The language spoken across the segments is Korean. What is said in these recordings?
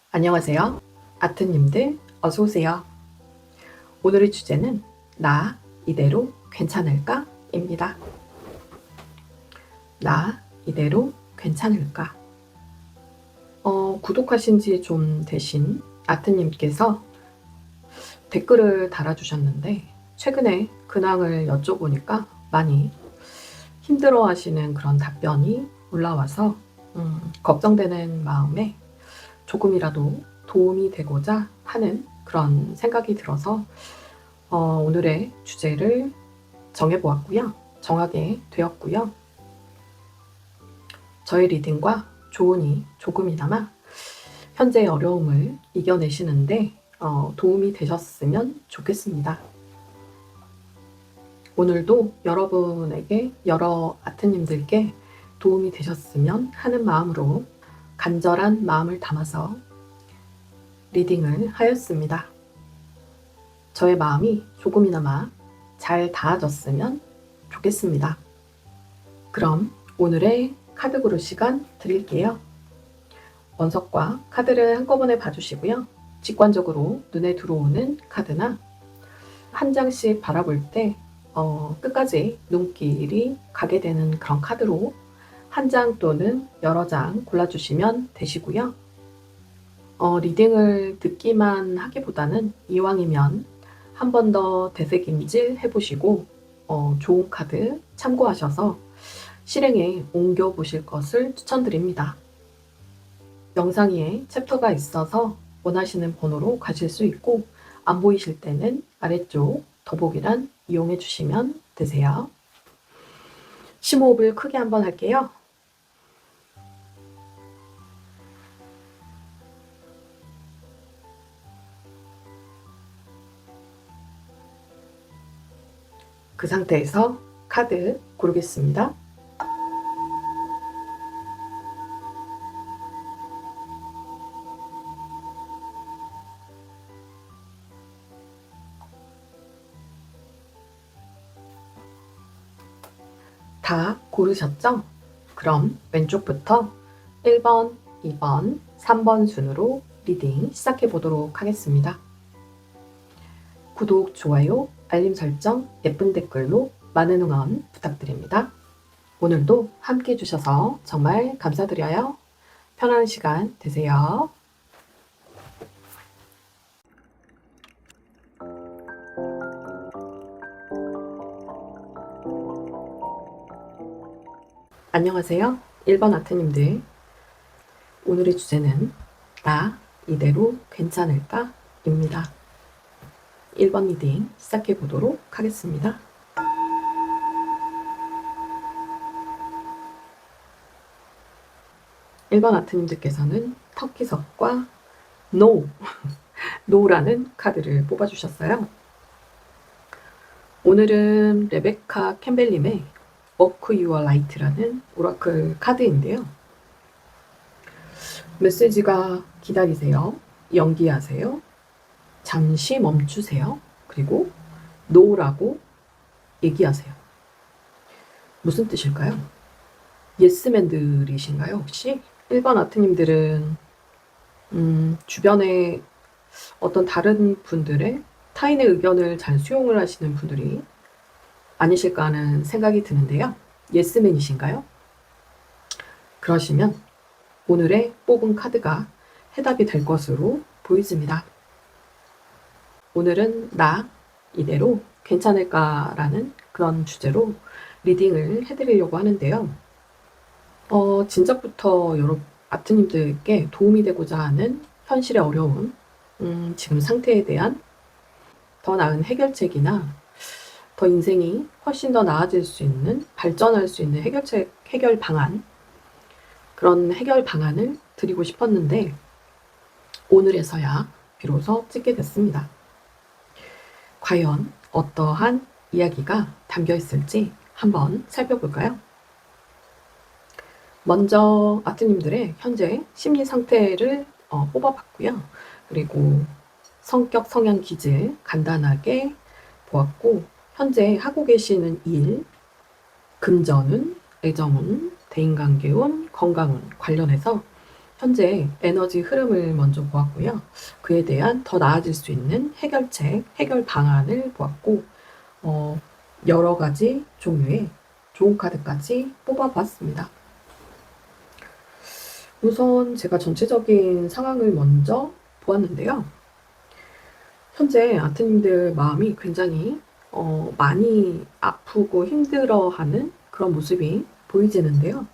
안녕하세요. 아트님들 어서오세요. 오늘의 주제는 나 이대로 괜찮을까? 입니다. 나 이대로 괜찮을까? 구독하신 지 좀 되신 아트님께서 댓글을 달아주셨는데 최근에 근황을 여쭤보니까 많이 힘들어 하시는 그런 답변이 올라와서 걱정되는 마음에 조금이라도 도움이 되고자 하는 그런 생각이 들어서 오늘의 주제를 정해보았고요. 정하게 되었고요. 저의 리딩과 조언이 조금이나마 현재의 어려움을 이겨내시는데 도움이 되셨으면 좋겠습니다. 오늘도 여러분에게, 여러 아트님들께 도움이 되셨으면 하는 마음으로 간절한 마음을 담아서 리딩을 하였습니다. 저의 마음이 조금이나마 잘 닿아졌으면 좋겠습니다. 그럼 오늘의 카드 고를 시간 드릴게요. 원석과 카드를 한꺼번에 봐주시고요. 직관적으로 눈에 들어오는 카드나 한 장씩 바라볼 때 끝까지 눈길이 가게 되는 그런 카드로 한 장 또는 여러 장 골라주시면 되시고요. 리딩을 듣기만 하기보다는 이왕이면 한 번 더 되새김질 해보시고 좋은 카드 참고하셔서 실행에 옮겨보실 것을 추천드립니다. 영상 위에 챕터가 있어서 원하시는 번호로 가실 수 있고 안 보이실 때는 아래쪽 더보기란 이용해 주시면 되세요. 심호흡을 크게 한번 할게요. 그 상태에서 카드 고르겠습니다. 다 고르셨죠? 그럼 왼쪽부터 1번, 2번, 3번 순으로 리딩 시작해 보도록 하겠습니다. 구독, 좋아요, 알림 설정, 예쁜 댓글로 많은 응원 부탁드립니다. 오늘도 함께 해주셔서 정말 감사드려요. 편안한 시간 되세요. 안녕하세요. 1번 아트님들. 오늘의 주제는 나 이대로 괜찮을까? 입니다. 1번 리딩 시작해 보도록 하겠습니다. (1번) 아트님들께서는 터키석과 NO, NO라는 카드를 뽑아주셨어요. 오늘은 레베카 캠벨님의 Walk Your Light라는 오라클 카드인데요. 메시지가 기다리세요, 연기하세요, 잠시 멈추세요, 그리고 NO라고 얘기하세요. 무슨 뜻일까요? 예스맨들이신가요 혹시? 1번 아트님들은 주변에 어떤 다른 분들의 타인의 의견을 잘 수용을 하시는 분들이 아니실까 하는 생각이 드는데요. 예스맨이신가요? 그러시면 오늘의 뽑은 카드가 해답이 될 것으로 보여집니다. 오늘은 나 이대로 괜찮을까라는 그런 주제로 리딩을 해드리려고 하는데요. 진작부터 여러 아트님들께 도움이 되고자 하는 현실의 어려움, 지금 상태에 대한 더 나은 해결책이나 더 인생이 훨씬 더 나아질 수 있는, 발전할 수 있는 해결책, 해결 방안, 그런 해결 방안을 드리고 싶었는데 오늘에서야 비로소 찍게 됐습니다. 과연 어떠한 이야기가 담겨 있을지 한번 살펴볼까요? 먼저 아트님들의 현재 심리 상태를 뽑아봤고요. 그리고 성격, 성향, 기질 간단하게 보았고, 현재 하고 계시는 일, 금전운, 애정운, 대인관계운, 건강운 관련해서 현재 에너지 흐름을 먼저 보았고요. 그에 대한 더 나아질 수 있는 해결책, 해결 방안을 보았고, 여러 가지 종류의 좋은 카드까지 뽑아봤습니다. 우선 제가 전체적인 상황을 먼저 보았는데요. 현재 아트님들 마음이 굉장히 많이 아프고 힘들어하는 그런 모습이 보이지는데요.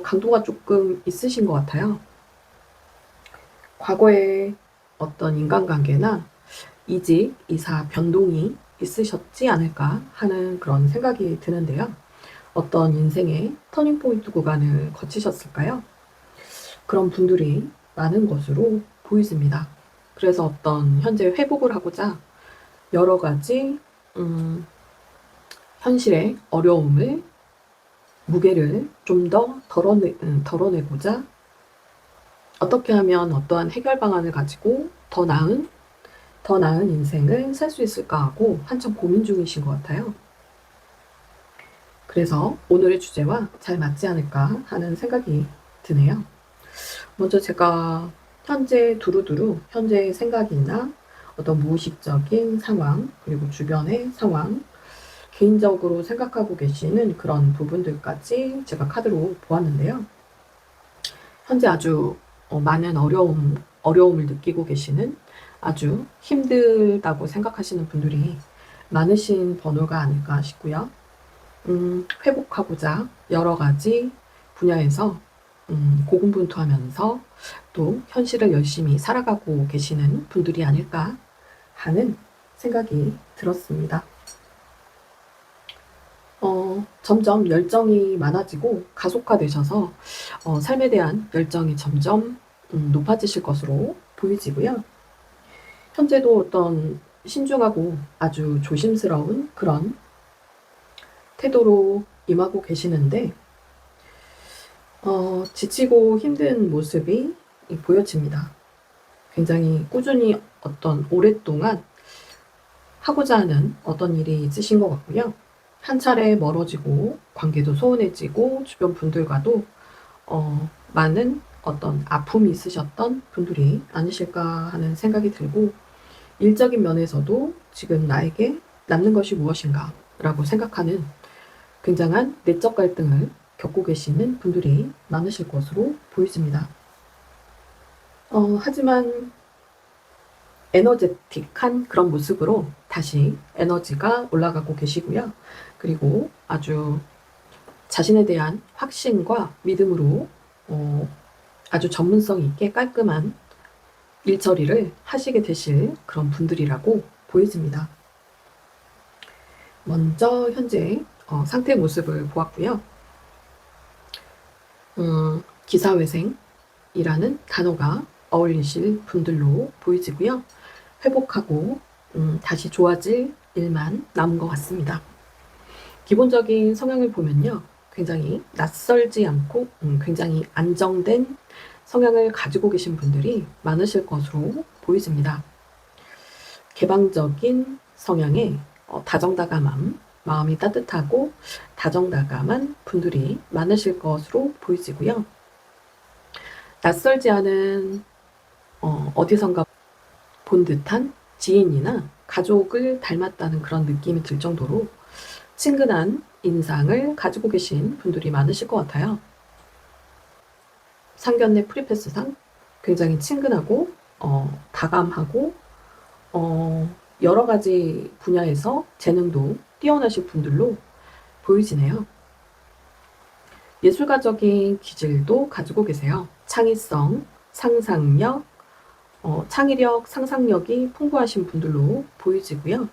강도가 조금 있으신 것 같아요. 과거에 어떤 인간관계나 이직, 이사, 변동이 있으셨지 않을까 하는 그런 생각이 드는데요. 어떤 인생의 터닝포인트 구간을 거치셨을까요? 그런 분들이 많은 것으로 보이십니다. 그래서 어떤 현재 회복을 하고자 여러 가지 현실의 어려움을, 무게를 좀 더 덜어내고자 어떻게 하면 어떠한 해결 방안을 가지고 더 나은 인생을 살 수 있을까 하고 한참 고민 중이신 것 같아요. 그래서 오늘의 주제와 잘 맞지 않을까 하는 생각이 드네요. 먼저 제가 현재 두루두루 현재의 생각이나 어떤 무의식적인 상황, 그리고 주변의 상황, 개인적으로 생각하고 계시는 그런 부분들까지 제가 카드로 보았는데요. 현재 아주 많은 어려움을 느끼고 계시는, 아주 힘들다고 생각하시는 분들이 많으신 번호가 아닐까 싶고요. 회복하고자 여러 가지 분야에서 고군분투하면서 또 현실을 열심히 살아가고 계시는 분들이 아닐까 하는 생각이 들었습니다. 점점 열정이 많아지고 가속화되셔서 삶에 대한 열정이 점점 높아지실 것으로 보이지고요. 현재도 어떤 신중하고 아주 조심스러운 그런 태도로 임하고 계시는데 지치고 힘든 모습이 보여집니다. 굉장히 꾸준히 어떤 오랫동안 하고자 하는 어떤 일이 있으신 것 같고요. 한 차례 멀어지고 관계도 소원해지고 주변 분들과도 많은 어떤 아픔이 있으셨던 분들이 아니실까 하는 생각이 들고, 일적인 면에서도 지금 나에게 남는 것이 무엇인가 라고 생각하는 굉장한 내적 갈등을 겪고 계시는 분들이 많으실 것으로 보여집니다. 하지만 에너제틱한 그런 모습으로 다시 에너지가 올라가고 계시고요. 그리고 아주 자신에 대한 확신과 믿음으로 아주 전문성 있게 깔끔한 일처리를 하시게 되실 그런 분들이라고 보여집니다. 먼저 현재 상태 모습을 보았고요. 기사회생이라는 단어가 어울리실 분들로 보이지고요. 회복하고 다시 좋아질 일만 남은 것 같습니다. 기본적인 성향을 보면요. 굉장히 낯설지 않고 굉장히 안정된 성향을 가지고 계신 분들이 많으실 것으로 보여집니다. 개방적인 성향의 다정다감함, 마음이 따뜻하고 다정다감한 분들이 많으실 것으로 보이지고요. 낯설지 않은 어디선가 본 듯한 지인이나 가족을 닮았다는 그런 느낌이 들 정도로 친근한 인상을 가지고 계신 분들이 많으실 것 같아요. 상견례 프리패스상 굉장히 친근하고 다감하고 여러 가지 분야에서 재능도 뛰어나신 분들로 보이지네요. 예술가적인 기질도 가지고 계세요. 창의성, 상상력, 창의력, 상상력이 풍부하신 분들로 보이지고요.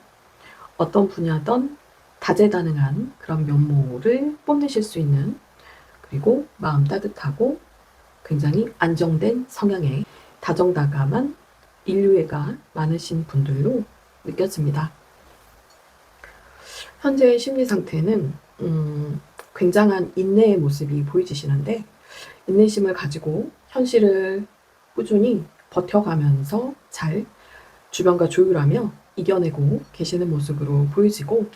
어떤 분야든 다재다능한 그런 면모를 뽐내실 수 있는, 그리고 마음 따뜻하고 굉장히 안정된 성향의 다정다감한 인류애가 많으신 분들로 느껴집니다. 현재의 심리 상태는 굉장한 인내의 모습이 보여지시는데, 인내심을 가지고 현실을 꾸준히 버텨가면서 잘 주변과 조율하며 이겨내고 계시는 모습으로 보여지고,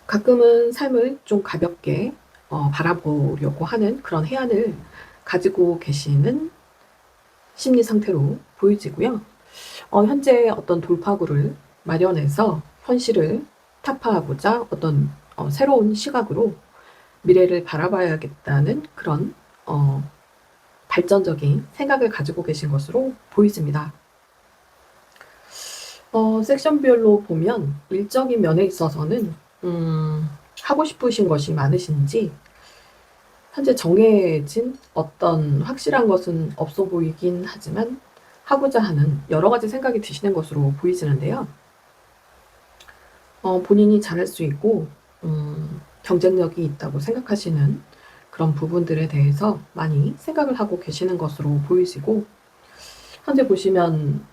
가끔은 삶을 좀 가볍게 바라보려고 하는 그런 해안을 가지고 계시는 심리 상태로 보여지고요. 현재 어떤 돌파구를 마련해서 현실을 타파하고자 어떤 새로운 시각으로 미래를 바라봐야겠다는 그런 발전적인 생각을 가지고 계신 것으로 보여집니다. 섹션별로 보면 일적인 면에 있어서는 하고 싶으신 것이 많으신지 현재 정해진 어떤 확실한 것은 없어 보이긴 하지만 하고자 하는 여러 가지 생각이 드시는 것으로 보이지는데요. 본인이 잘할 수 있고 경쟁력이 있다고 생각하시는 그런 부분들에 대해서 많이 생각을 하고 계시는 것으로 보이시고, 현재 보시면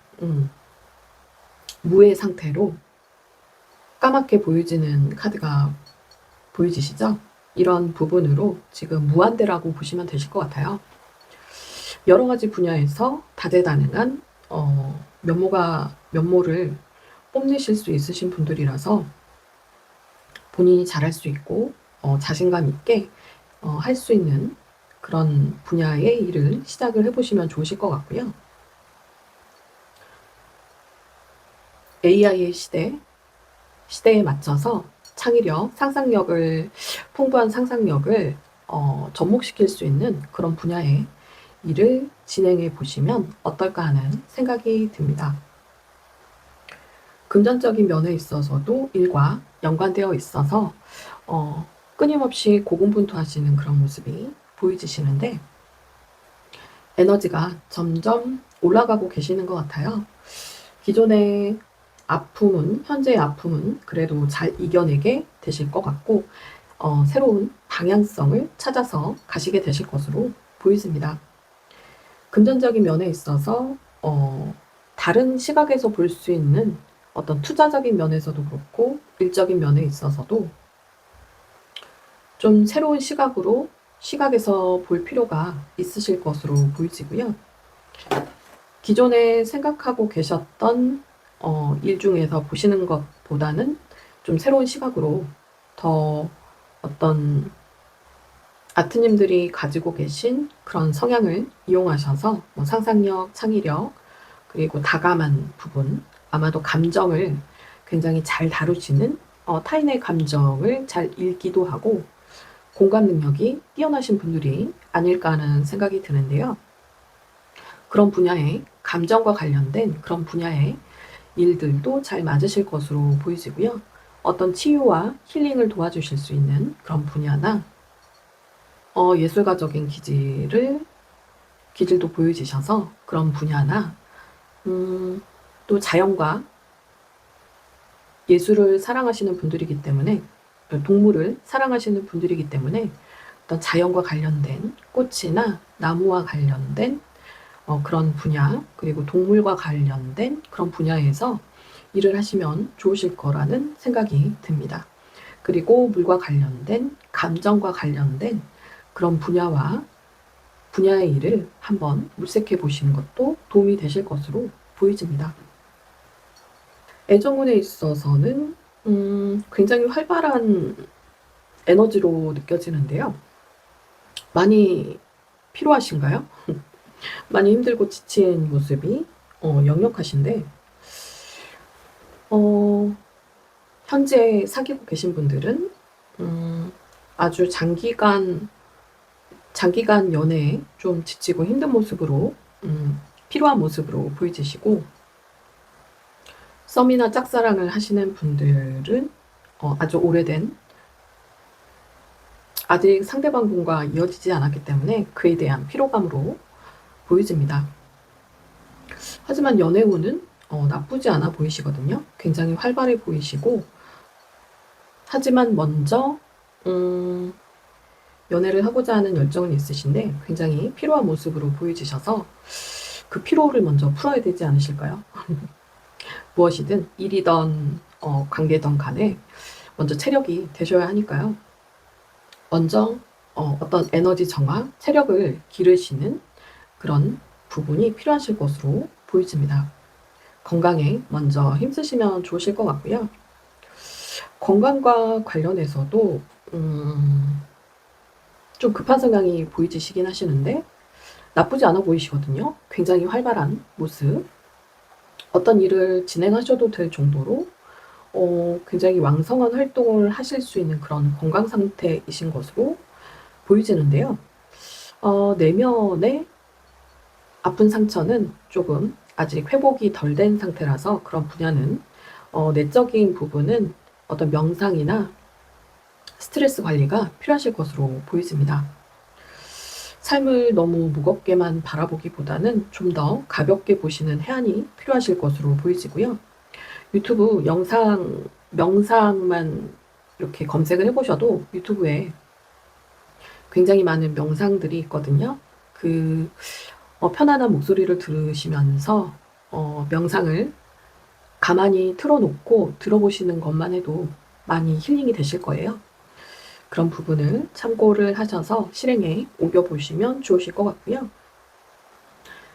무의 상태로 까맣게 보여지는 카드가 보여지시죠? 이런 부분으로 지금 무한대라고 보시면 되실 것 같아요. 여러 가지 분야에서 다재다능한 면모를 뽐내실 수 있으신 분들이라서 본인이 잘할 수 있고 자신감 있게 할 수 있는 그런 분야의 일을 시작을 해보시면 좋으실 것 같고요. AI의 시대에 맞춰서 창의력, 풍부한 상상력을 접목시킬 수 있는 그런 분야의 일을 진행해 보시면 어떨까 하는 생각이 듭니다. 금전적인 면에 있어서도 일과 연관되어 있어서 끊임없이 고군분투하시는 그런 모습이 보여지시는데 에너지가 점점 올라가고 계시는 것 같아요. 기존의 현재의 아픔은 그래도 잘 이겨내게 되실 것 같고 새로운 방향성을 찾아서 가시게 되실 것으로 보여집니다. 금전적인 면에 있어서 다른 시각에서 볼 수 있는 어떤 투자적인 면에서도 그렇고 일적인 면에 있어서도 좀 새로운 시각에서 볼 필요가 있으실 것으로 보이지고요. 기존에 생각하고 계셨던 일 중에서 보시는 것보다는 좀 새로운 시각으로 더 어떤 아트님들이 가지고 계신 그런 성향을 이용하셔서 상상력, 창의력, 그리고 다감한 부분, 아마도 감정을 굉장히 잘 다루시는 타인의 감정을 잘 읽기도 하고 공감 능력이 뛰어나신 분들이 아닐까 하는 생각이 드는데요. 그런 분야의 감정과 관련된 그런 분야의 일들도 잘 맞으실 것으로 보이지고요. 어떤 치유와 힐링을 도와주실 수 있는 그런 분야나 예술가적인 기질도 보여지셔서 그런 분야나 또 자연과 예술을 사랑하시는 분들이기 때문에 동물을 사랑하시는 분들이기 때문에 어떤 자연과 관련된 꽃이나 나무와 관련된 그런 분야, 그리고 동물과 관련된 그런 분야에서 일을 하시면 좋으실 거라는 생각이 듭니다. 그리고 물과 관련된, 감정과 관련된 그런 분야의 일을 한번 물색해 보시는 것도 도움이 되실 것으로 보여집니다. 애정운에 있어서는 굉장히 활발한 에너지로 느껴지는데요. 많이 필요하신가요? 많이 힘들고 지친 모습이 역력하신데 현재 사귀고 계신 분들은 아주 장기간 연애에 좀 지치고 힘든 모습으로 필요한 모습으로 보여지시고, 썸이나 짝사랑을 하시는 분들은 아주 오래된 아직 상대방분과 이어지지 않았기 때문에 그에 대한 피로감으로 보여집니다. 하지만 연애운은 나쁘지 않아 보이시거든요. 굉장히 활발해 보이시고, 하지만 먼저 연애를 하고자 하는 열정은 있으신데 굉장히 피로한 모습으로 보여지셔서 그 피로를 먼저 풀어야 되지 않으실까요? 무엇이든 일이든 관계든 간에 먼저 체력이 되셔야 하니까요. 먼저 어떤 에너지 정화, 체력을 기르시는 그런 부분이 필요하실 것으로 보여집니다. 건강에 먼저 힘쓰시면 좋으실 것 같고요. 건강과 관련해서도 좀 급한 성향이 보이시긴 하시는데 나쁘지 않아 보이시거든요. 굉장히 활발한 모습. 어떤 일을 진행하셔도 될 정도로 굉장히 왕성한 활동을 하실 수 있는 그런 건강 상태이신 것으로 보여지는데요. 내면의 아픈 상처는 조금 아직 회복이 덜 된 상태라서 그런 분야는 내적인 부분은 어떤 명상이나 스트레스 관리가 필요하실 것으로 보여집니다. 삶을 너무 무겁게만 바라보기보다는 좀 더 가볍게 보시는 해안이 필요하실 것으로 보이지고요. 유튜브 영상, 명상만 이렇게 검색을 해보셔도 유튜브에 굉장히 많은 명상들이 있거든요. 편안한 목소리를 들으시면서 명상을 가만히 틀어놓고 들어보시는 것만 해도 많이 힐링이 되실 거예요. 그런 부분을 참고를 하셔서 실행에 옮겨보시면 좋으실 것 같고요.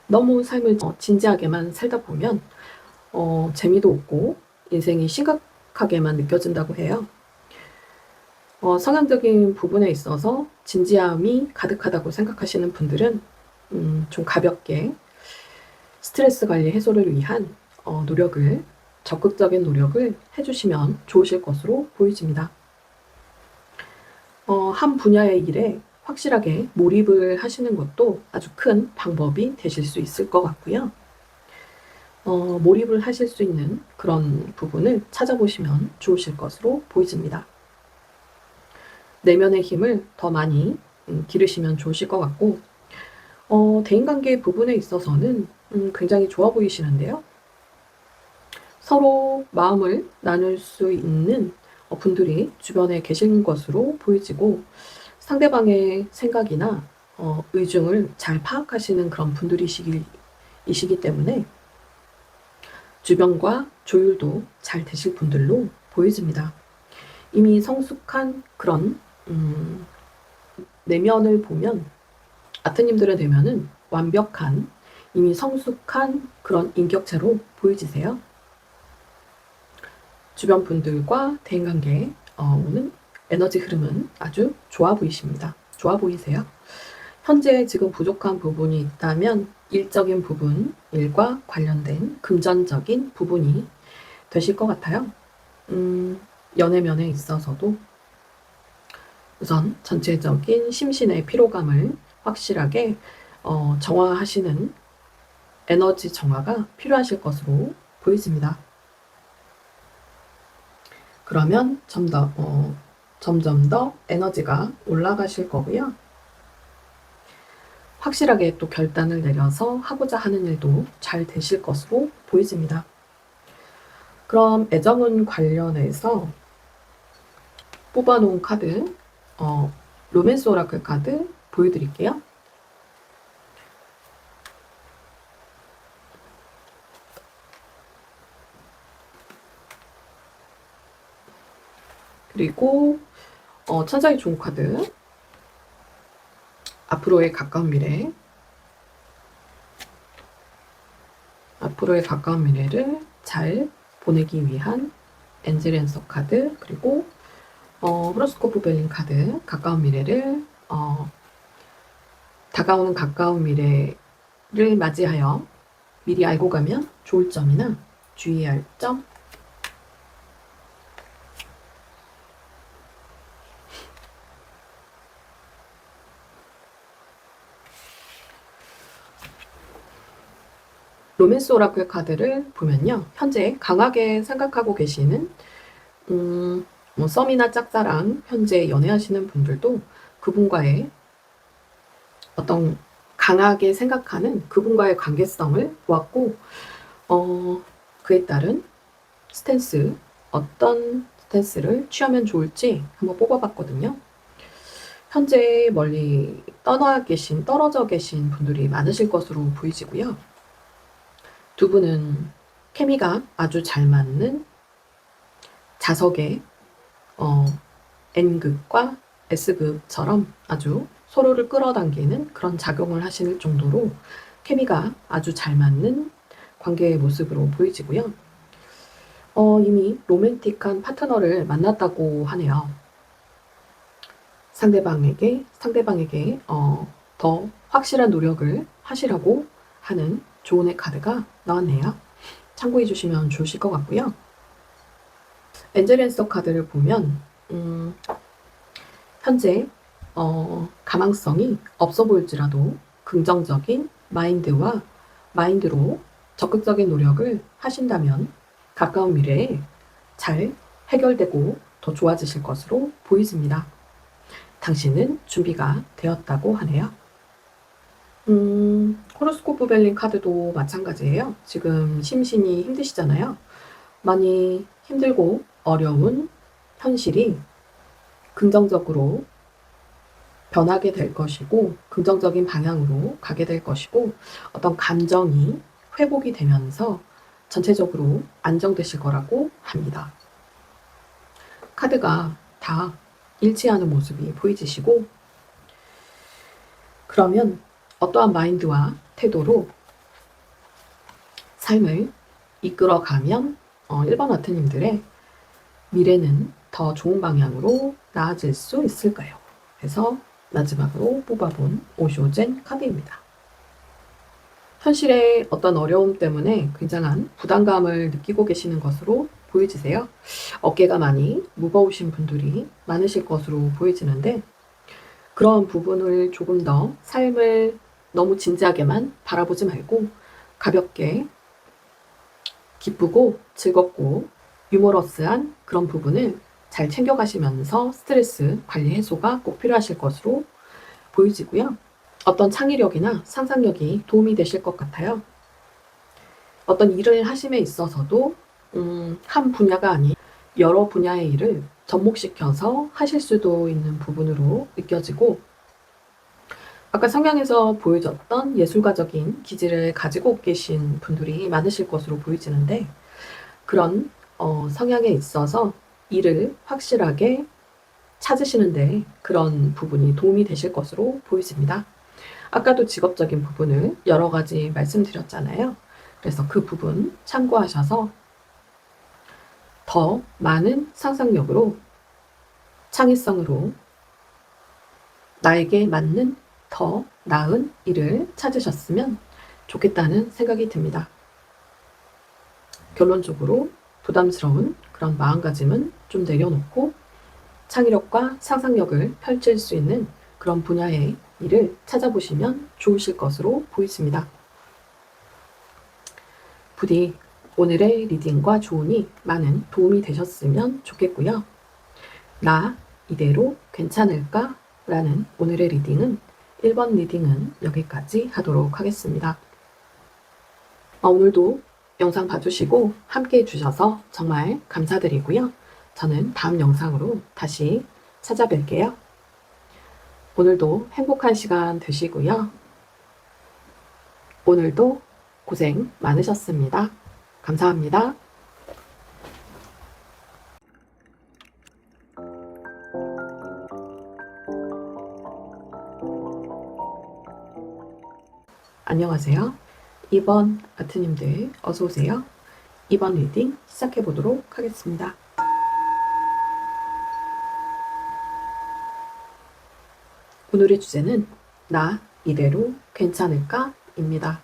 너무 삶을 진지하게만 살다 보면 재미도 없고 인생이 심각하게만 느껴진다고 해요. 성향적인 부분에 있어서 진지함이 가득하다고 생각하시는 분들은 좀 가볍게 스트레스 관리 해소를 위한 적극적인 노력을 해주시면 좋으실 것으로 보여집니다. 한 분야의 일에 확실하게 몰입을 하시는 것도 아주 큰 방법이 되실 수 있을 것 같고요. 몰입을 하실 수 있는 그런 부분을 찾아보시면 좋으실 것으로 보여집니다. 내면의 힘을 더 많이 기르시면 좋으실 것 같고 대인관계 부분에 있어서는 굉장히 좋아 보이시는데요. 서로 마음을 나눌 수 있는 분들이 주변에 계신 것으로 보여지고 상대방의 생각이나 의중을 잘 파악하시는 그런 분들이시기 때문에 주변과 조율도 잘 되실 분들로 보여집니다. 이미 성숙한 그런 내면을 보면 아트님들의 내면은 완벽한 이미 성숙한 그런 인격체로 보여지세요. 주변 분들과 대인관계에 오는 에너지 흐름은 아주 좋아 보이십니다. 좋아 보이세요. 현재 지금 부족한 부분이 있다면 일적인 부분, 일과 관련된 금전적인 부분이 되실 것 같아요. 연애면에 있어서도 우선 전체적인 심신의 피로감을 확실하게 정화하시는 에너지 정화가 필요하실 것으로 보여집니다. 그러면 점점 더 에너지가 올라가실 거고요. 확실하게 또 결단을 내려서 하고자 하는 일도 잘 되실 것으로 보여집니다. 그럼 애정운 관련해서 뽑아놓은 카드, 로맨스 오라클 카드 보여드릴게요. 그리고 천사의 좋은 카드, 앞으로의 가까운 미래, 앞으로의 가까운 미래를 잘 보내기 위한 엔젤 앤서 카드, 그리고 호로스코프 벨린 카드, 가까운 미래를 다가오는 가까운 미래를 맞이하여 미리 알고 가면 좋을 점이나 주의해야 할 점, 로맨스 오라클 카드를 보면요. 현재 강하게 생각하고 계시는 썸이나 짝사랑, 현재 연애하시는 분들도 그분과의 어떤 강하게 생각하는 그분과의 관계성을 보았고 그에 따른 스탠스, 어떤 스탠스를 취하면 좋을지 한번 뽑아봤거든요. 현재 멀리 떨어져 계신 분들이 많으실 것으로 보이지고요. 두 분은 케미가 아주 잘 맞는 자석의 N극과 S극처럼 아주 서로를 끌어당기는 그런 작용을 하실 정도로 케미가 아주 잘 맞는 관계의 모습으로 보이지고요. 이미 로맨틱한 파트너를 만났다고 하네요. 상대방에게 더 확실한 노력을 하시라고 하는 조언의 카드가 나왔네요. 참고해 주시면 좋으실 것 같고요. 엔젤 앤서 카드를 보면 현재 가망성이 없어 보일지라도 긍정적인 마인드로 적극적인 노력을 하신다면 가까운 미래에 잘 해결되고 더 좋아지실 것으로 보이집니다. 당신은 준비가 되었다고 하네요. 호로스코프 벨린 카드도 마찬가지예요. 지금 심신이 힘드시잖아요. 많이 힘들고 어려운 현실이 긍정적으로 변하게 될 것이고 긍정적인 방향으로 가게 될 것이고 어떤 감정이 회복이 되면서 전체적으로 안정되실 거라고 합니다. 카드가 다 일치하는 모습이 보이시고 그러면 어떠한 마인드와 태도로 삶을 이끌어가면 1번 하트님들의 미래는 더 좋은 방향으로 나아질 수 있을까요? 그래서 마지막으로 뽑아본 오쇼젠 카드입니다. 현실의 어떤 어려움 때문에 굉장한 부담감을 느끼고 계시는 것으로 보여지세요. 어깨가 많이 무거우신 분들이 많으실 것으로 보여지는데 그런 부분을 조금 더 삶을 너무 진지하게만 바라보지 말고 가볍게 기쁘고 즐겁고 유머러스한 그런 부분을 잘 챙겨가시면서 스트레스 관리 해소가 꼭 필요하실 것으로 보여지고요. 어떤 창의력이나 상상력이 도움이 되실 것 같아요. 어떤 일을 하심에 있어서도 한 분야가 아닌 여러 분야의 일을 접목시켜서 하실 수도 있는 부분으로 느껴지고 아까 성향에서 보여줬던 예술가적인 기질을 가지고 계신 분들이 많으실 것으로 보여지는데 그런 성향에 있어서 일을 확실하게 찾으시는데 그런 부분이 도움이 되실 것으로 보여집니다. 아까도 직업적인 부분을 여러 가지 말씀드렸잖아요. 그래서 그 부분 참고하셔서 더 많은 상상력으로 창의성으로 나에게 맞는 더 나은 일을 찾으셨으면 좋겠다는 생각이 듭니다. 결론적으로 부담스러운 그런 마음가짐은 좀 내려놓고 창의력과 상상력을 펼칠 수 있는 그런 분야의 일을 찾아보시면 좋으실 것으로 보이십니다. 부디 오늘의 리딩과 조언이 많은 도움이 되셨으면 좋겠고요. 나 이대로 괜찮을까? 라는 오늘의 리딩은 1번 리딩은 여기까지 하도록 하겠습니다. 오늘도 영상 봐주시고 함께 해주셔서 정말 감사드리고요. 저는 다음 영상으로 다시 찾아뵐게요. 오늘도 행복한 시간 되시고요. 오늘도 고생 많으셨습니다. 감사합니다. 안녕하세요. 2번 아트님들 어서오세요. 2번 리딩 시작해보도록 하겠습니다. 오늘의 주제는 나 이대로 괜찮을까? 입니다.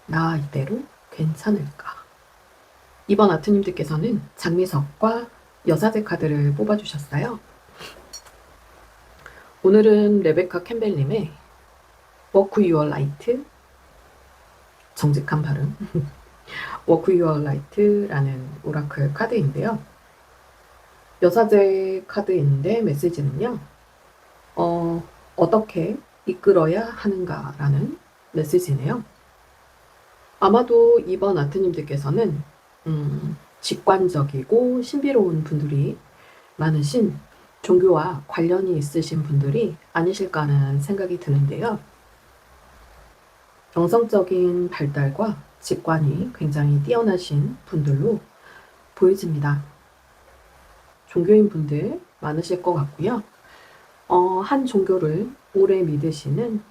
나 이대로 괜찮을까? 2번 아트님들께서는 장미석과 여사제 카드를 뽑아주셨어요. 오늘은 레베카 캠벨님의 Walk Your Light, 정직한 발음 Walk Your Light라는 오라클 카드인데요. 여사제 카드인데 메시지는요. 어떻게 이끌어야 하는가라는 메시지네요. 아마도 이번 아트님들께서는 직관적이고 신비로운 분들이 많으신 종교와 관련이 있으신 분들이 아니실까 하는 생각이 드는데요. 영성적인 발달과 직관이 굉장히 뛰어나신 분들로 보여집니다. 종교인 분들 많으실 것 같고요. 한 종교를 오래 믿으시는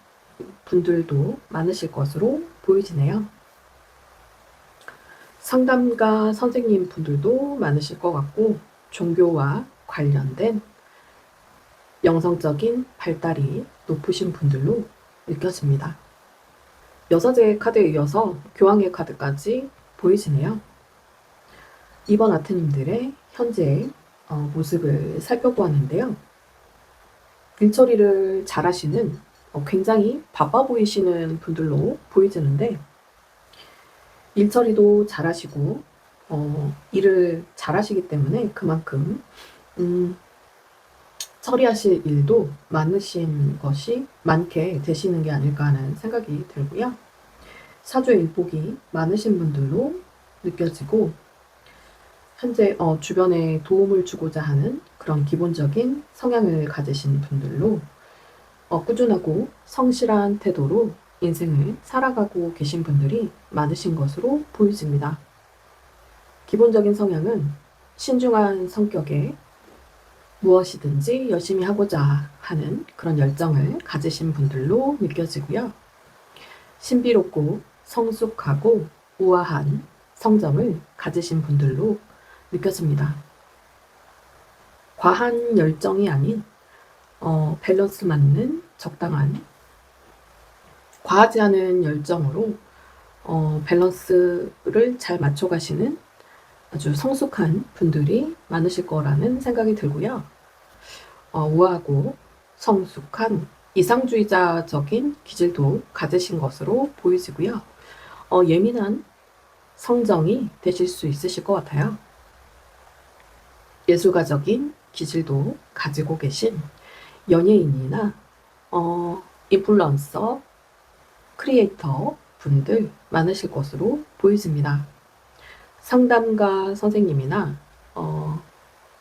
분들도 많으실 것으로 보이지네요. 상담가 선생님 분들도 많으실 것 같고 종교와 관련된 영성적인 발달이 높으신 분들로 느껴집니다. 여사제 카드에 이어서 교황의 카드까지 보이시네요. 이번 아트님들의 현재 모습을 살펴보았는데요. 일처리를 잘 하시는 굉장히 바빠 보이시는 분들로 보이지는데, 일처리도 잘 하시고 일을 잘 하시기 때문에 그만큼 처리하실 일도 많게 되시는 게 아닐까 하는 생각이 들고요. 사주의 일복이 많으신 분들로 느껴지고, 현재 주변에 도움을 주고자 하는 그런 기본적인 성향을 가지신 분들로 꾸준하고 성실한 태도로 인생을 살아가고 계신 분들이 많으신 것으로 보여집니다. 기본적인 성향은 신중한 성격에 무엇이든지 열심히 하고자 하는 그런 열정을 가지신 분들로 느껴지고요. 신비롭고 성숙하고 우아한 성정을 가지신 분들로 느껴집니다. 과한 열정이 아닌 밸런스 맞는 적당한, 과하지 않은 열정으로 밸런스를 잘 맞춰가시는 아주 성숙한 분들이 많으실 거라는 생각이 들고요. 우아하고 성숙한 이상주의자적인 기질도 가지신 것으로 보이지고요. 예민한 성정이 되실 수 있으실 것 같아요. 예술가적인 기질도 가지고 계신 연예인이나 인플루언서, 크리에이터 분들 많으실 것으로 보여집니다. 상담가 선생님이나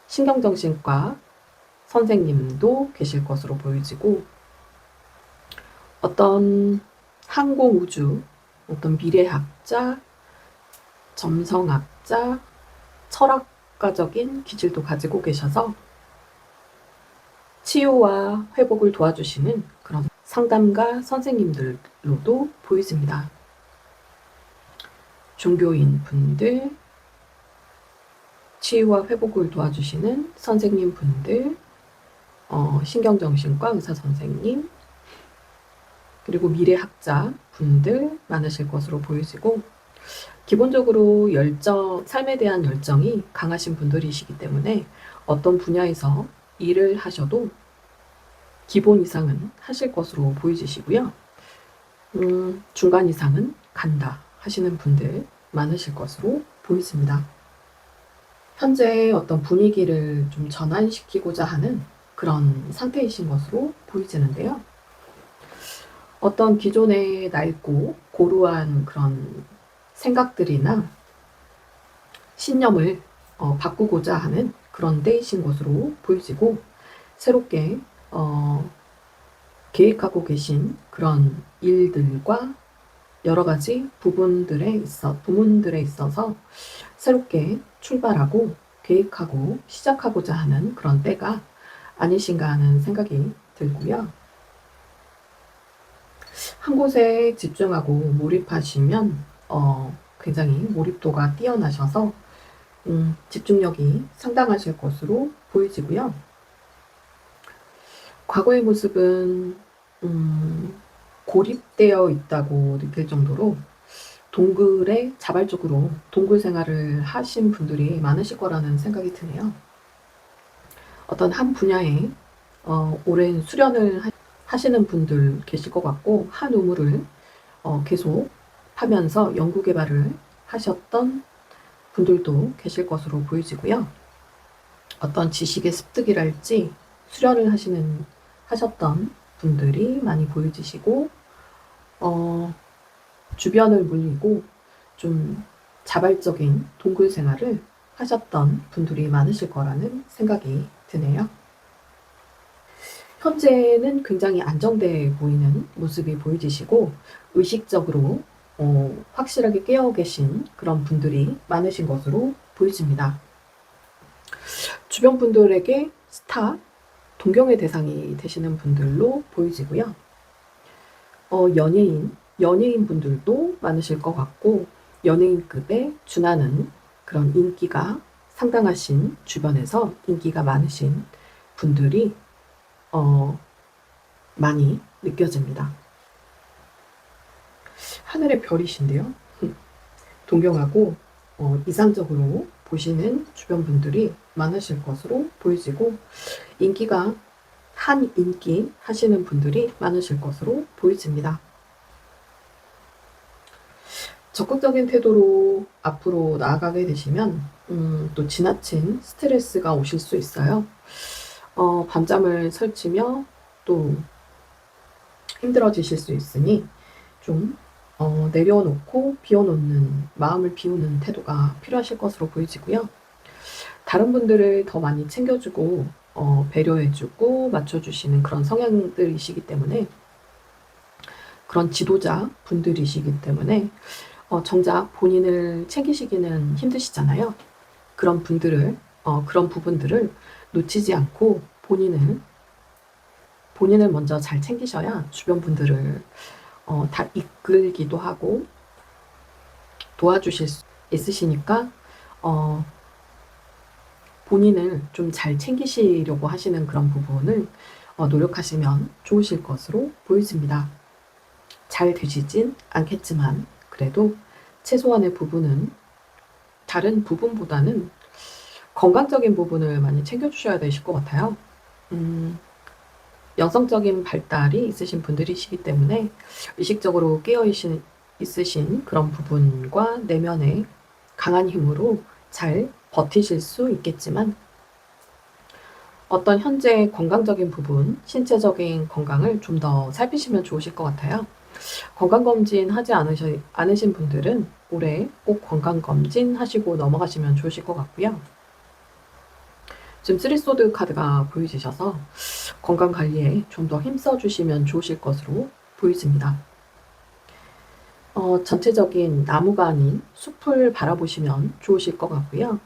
신경정신과 선생님도 계실 것으로 보여지고, 어떤 항공우주, 어떤 미래학자, 점성학자, 철학가적인 기질도 가지고 계셔서 치유와 회복을 도와주시는 그런 상담가 선생님들로도 보여집니다. 종교인 분들, 치유와 회복을 도와주시는 선생님 분들, 신경정신과 의사 선생님, 그리고 미래학자 분들 많으실 것으로 보여지고, 기본적으로 삶에 대한 열정이 강하신 분들이시기 때문에 어떤 분야에서 일을 하셔도 기본 이상은 하실 것으로 보여지시고요. 중간 이상은 간다 하시는 분들 많으실 것으로 보여집니다. 현재 어떤 분위기를 좀 전환시키고자 하는 그런 상태이신 것으로 보이지는데요. 어떤 기존에 낡고 고루한 그런 생각들이나 신념을 바꾸고자 하는 그런 때이신 것으로 보이지고, 새롭게 계획하고 계신 그런 일들과 여러 가지 부분들에 있어서 새롭게 출발하고 계획하고 시작하고자 하는 그런 때가 아니신가 하는 생각이 들고요. 한 곳에 집중하고 몰입하시면 굉장히 몰입도가 뛰어나셔서 집중력이 상당하실 것으로 보이지고요. 과거의 모습은 고립되어 있다고 느낄 정도로 자발적으로 동굴 생활을 하신 분들이 많으실 거라는 생각이 드네요. 어떤 한 분야에 오랜 수련을 하시는 분들 계실 것 같고, 한 우물을 계속 하면서 연구 개발을 하셨던 분들도 계실 것으로 보여지고요. 어떤 지식의 습득이랄지 수련을 하셨던 분들이 많이 보여지시고, 주변을 물리고 좀 자발적인 동굴 생활을 하셨던 분들이 많으실 거라는 생각이 드네요. 현재는 굉장히 안정돼 보이는 모습이 보여지시고, 의식적으로 확실하게 깨어 계신 그런 분들이 많으신 것으로 보여집니다. 주변 분들에게 동경의 대상이 되시는 분들로 보여지고요. 연예인 분들도 많으실 것 같고, 연예인급에 준하는 그런 인기가 상당하신, 주변에서 인기가 많으신 분들이 많이 느껴집니다. 하늘의 별이신데요. 동경하고 이상적으로 보시는 주변 분들이 많으실 것으로 보이지고, 인기가 한 인기 하시는 분들이 많으실 것으로 보여집니다. 적극적인 태도로 앞으로 나아가게 되시면 또 지나친 스트레스가 오실 수 있어요. 밤잠을 설치며 또 힘들어지실 수 있으니 좀 내려놓고 비워놓는, 마음을 비우는 태도가 필요하실 것으로 보이지고요. 다른 분들을 더 많이 챙겨주고 배려해주고 맞춰주시는 그런 성향들이시기 때문에, 그런 지도자 분들이시기 때문에 정작 본인을 챙기시기는 힘드시잖아요. 그런 분들을 그런 부분들을 놓치지 않고 본인을 먼저 잘 챙기셔야 주변 분들을 다 이끌기도 하고 도와주실 수 있으시니까 본인을 좀 잘 챙기시려고 하시는 그런 부분을 노력하시면 좋으실 것으로 보여집니다. 잘 되시진 않겠지만 그래도 최소한의 부분은, 다른 부분보다는 건강적인 부분을 많이 챙겨주셔야 되실 것 같아요. 영성적인 발달이 있으신 분들이시기 때문에 의식적으로 있으신 그런 부분과 내면의 강한 힘으로 잘 버티실 수 있겠지만, 어떤 현재 건강적인 부분, 신체적인 건강을 좀 더 살피시면 좋으실 것 같아요. 건강검진 하지 않으신 분들은 올해 꼭 건강검진 하시고 넘어가시면 좋으실 것 같고요. 지금 쓰리소드 카드가 보이시셔서 건강관리에 좀 더 힘써주시면 좋으실 것으로 보여집니다. 전체적인 나무가 아닌 숲을 바라보시면 좋으실 것 같고요.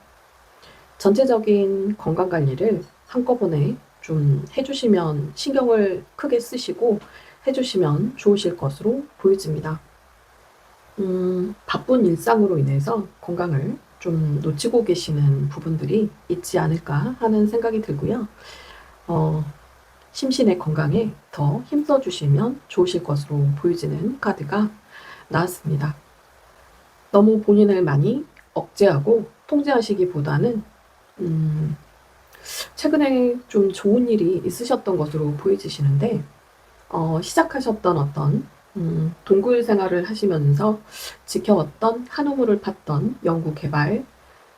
전체적인 건강관리를 한꺼번에 좀 해주시면, 신경을 크게 쓰시고 해주시면 좋으실 것으로 보여집니다. 바쁜 일상으로 인해서 건강을 좀 놓치고 계시는 부분들이 있지 않을까 하는 생각이 들고요. 심신의 건강에 더 힘써주시면 좋으실 것으로 보여지는 카드가 나왔습니다. 너무 본인을 많이 억제하고 통제하시기보다는 최근에 좀 좋은 일이 있으셨던 것으로 보여지시는데, 시작하셨던 어떤 동굴 생활을 하시면서 지켜왔던, 한우물을 팠던, 연구 개발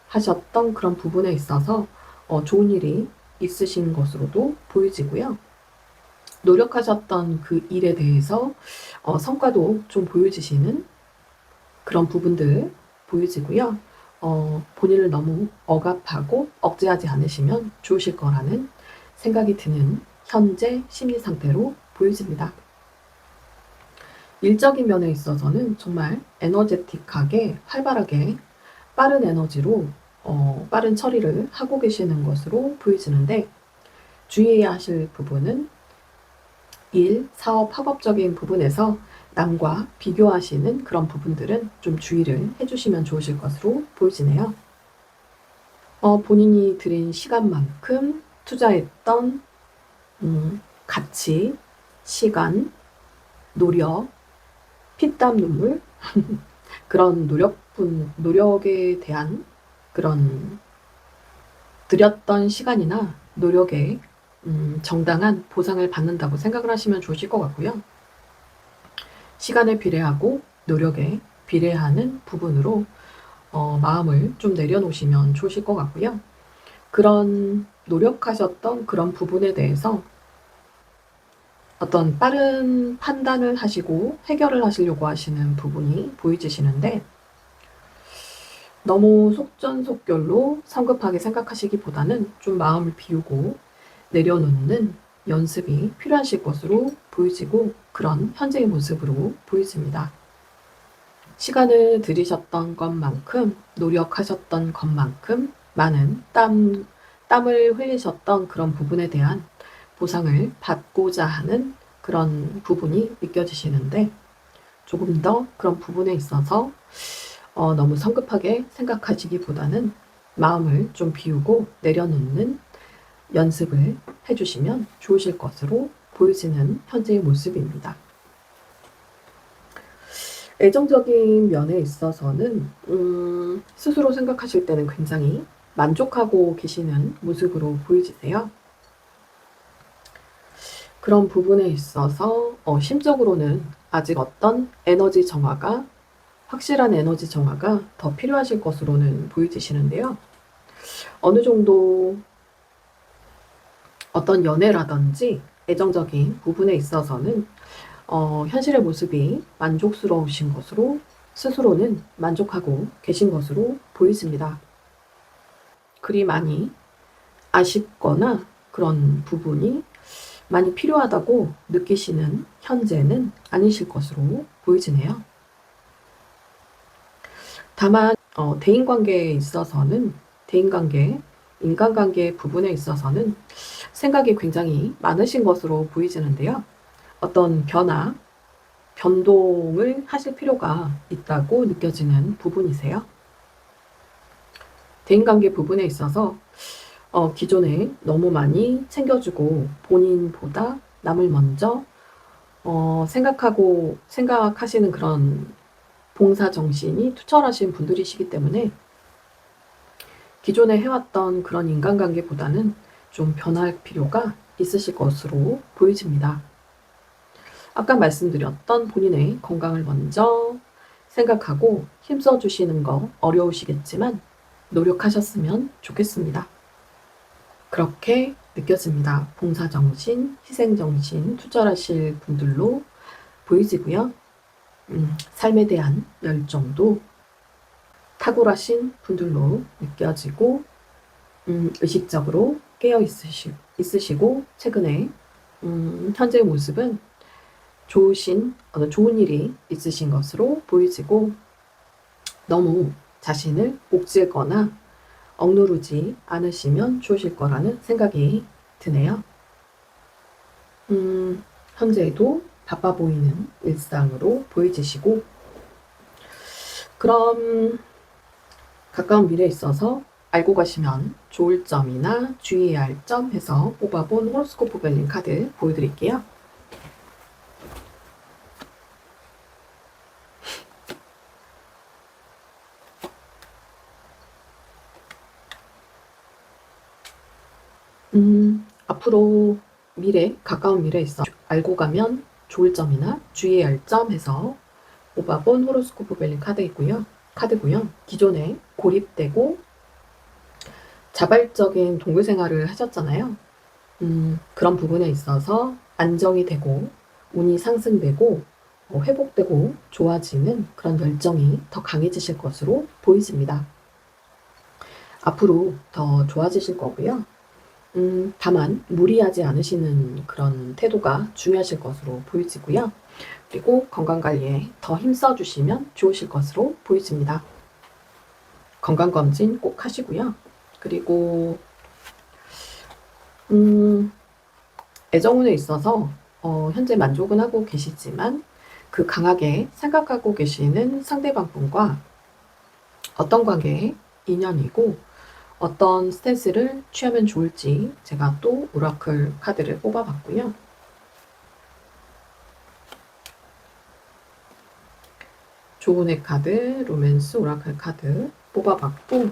하셨던 그런 부분에 있어서 좋은 일이 있으신 것으로도 보여지고요. 노력하셨던 그 일에 대해서 성과도 좀 보여지시는 그런 부분들 보여지고요. 본인을 너무 억압하고 억제하지 않으시면 좋으실 거라는 생각이 드는 현재 심리 상태로 보여집니다. 일적인 면에 있어서는 정말 에너제틱하게, 활발하게, 빠른 에너지로 빠른 처리를 하고 계시는 것으로 보여지는데, 주의해야 하실 부분은 일, 사업, 학업적인 부분에서 남과 비교하시는 그런 부분들은 좀 주의를 해주시면 좋으실 것으로 보여지네요. 본인이 들인 시간만큼 투자했던 가치, 시간, 노력, 피땀 눈물 그런 노력에 대한 그런 들였던 시간이나 노력에 정당한 보상을 받는다고 생각을 하시면 좋으실 것 같고요. 시간에 비례하고 노력에 비례하는 부분으로 마음을 좀 내려놓으시면 좋으실 것 같고요. 그런 노력하셨던 그런 부분에 대해서 어떤 빠른 판단을 하시고 해결을 하시려고 하시는 부분이 보여지시는데, 너무 속전속결로 성급하게 생각하시기보다는 좀 마음을 비우고 내려놓는 연습이 필요하실 것으로 보여지고, 그런 현재의 모습으로 보여집니다. 시간을 들이셨던 것만큼, 노력하셨던 것만큼 많은 땀을 흘리셨던 그런 부분에 대한 보상을 받고자 하는 그런 부분이 느껴지시는데, 조금 더 그런 부분에 있어서 너무 성급하게 생각하시기보다는 마음을 좀 비우고 내려놓는 연습을 해주시면 좋으실 것으로 보여지는 현재의 모습입니다. 애정적인 면에 있어서는 스스로 생각하실 때는 굉장히 만족하고 계시는 모습으로 보이세요. 그런 부분에 있어서 심적으로는 아직 어떤 에너지 정화가, 확실한 에너지 정화가 더 필요하실 것으로는 보여지시는데요. 어느 정도 어떤 연애라든지 애정적인 부분에 있어서는 현실의 모습이 만족스러우신 것으로 스스로는 만족하고 계신 것으로 보이십니다. 그리 많이 아쉽거나 그런 부분이 많이 필요하다고 느끼시는 현재는 아니실 것으로 보이지네요. 다만 대인관계에 있어서는, 대인관계, 인간관계 부분에 있어서는 생각이 굉장히 많으신 것으로 보이지는데요. 어떤 변화, 변동을 하실 필요가 있다고 느껴지는 부분이세요. 대인관계 부분에 있어서 기존에 너무 많이 챙겨주고 본인보다 남을 먼저 생각하시는 그런 봉사정신이 투철하신 분들이시기 때문에 기존에 해왔던 그런 인간관계보다는 좀 변할 필요가 있으실 것으로 보여집니다. 아까 말씀드렸던 본인의 건강을 먼저 생각하고 힘써주시는 거 어려우시겠지만 노력하셨으면 좋겠습니다. 그렇게 느껴집니다. 봉사정신, 희생정신 투철하실 분들로 보이지고요. 삶에 대한 열정도 탁월하신 분들로 느껴지고 의식적으로 깨어 있으시고 최근에 현재의 모습은 좋은 일이 있으신 것으로 보이지고 너무 자신을 옥죄거나 억누르지 않으시면 좋으실 거라는 생각이 드네요. 현재에도 바빠 보이는 일상으로 보여지시고 그럼 가까운 미래에 있어서 알고 가시면 좋을 점이나 주의해야 할 점 해서 뽑아본 호로스코프 벨린 카드 보여드릴게요. 앞으로 가까운 미래에 있어 알고 가면 좋을 점이나 주의해야 할 점 해서 뽑아본 호로스코프 벨린 카드고요. 기존에 고립되고 자발적인 동물 생활을 하셨잖아요. 그런 부분에 있어서 안정이 되고 운이 상승되고 회복되고 좋아지는 그런 열정이 더 강해지실 것으로 보이십니다. 앞으로 더 좋아지실 거고요. 다만 무리하지 않으시는 그런 태도가 중요하실 것으로 보이지고요. 그리고 건강관리에 더 힘써주시면 좋으실 것으로 보이집니다. 건강검진 꼭 하시고요. 그리고 애정운에 있어서 현재 만족은 하고 계시지만 그 강하게 생각하고 계시는 상대방분과 어떤 관계의 인연이고 어떤 스탠스를 취하면 좋을지 제가 또 오라클 카드를 뽑아봤고요. 조은의 카드, 로맨스 오라클 카드 뽑아봤고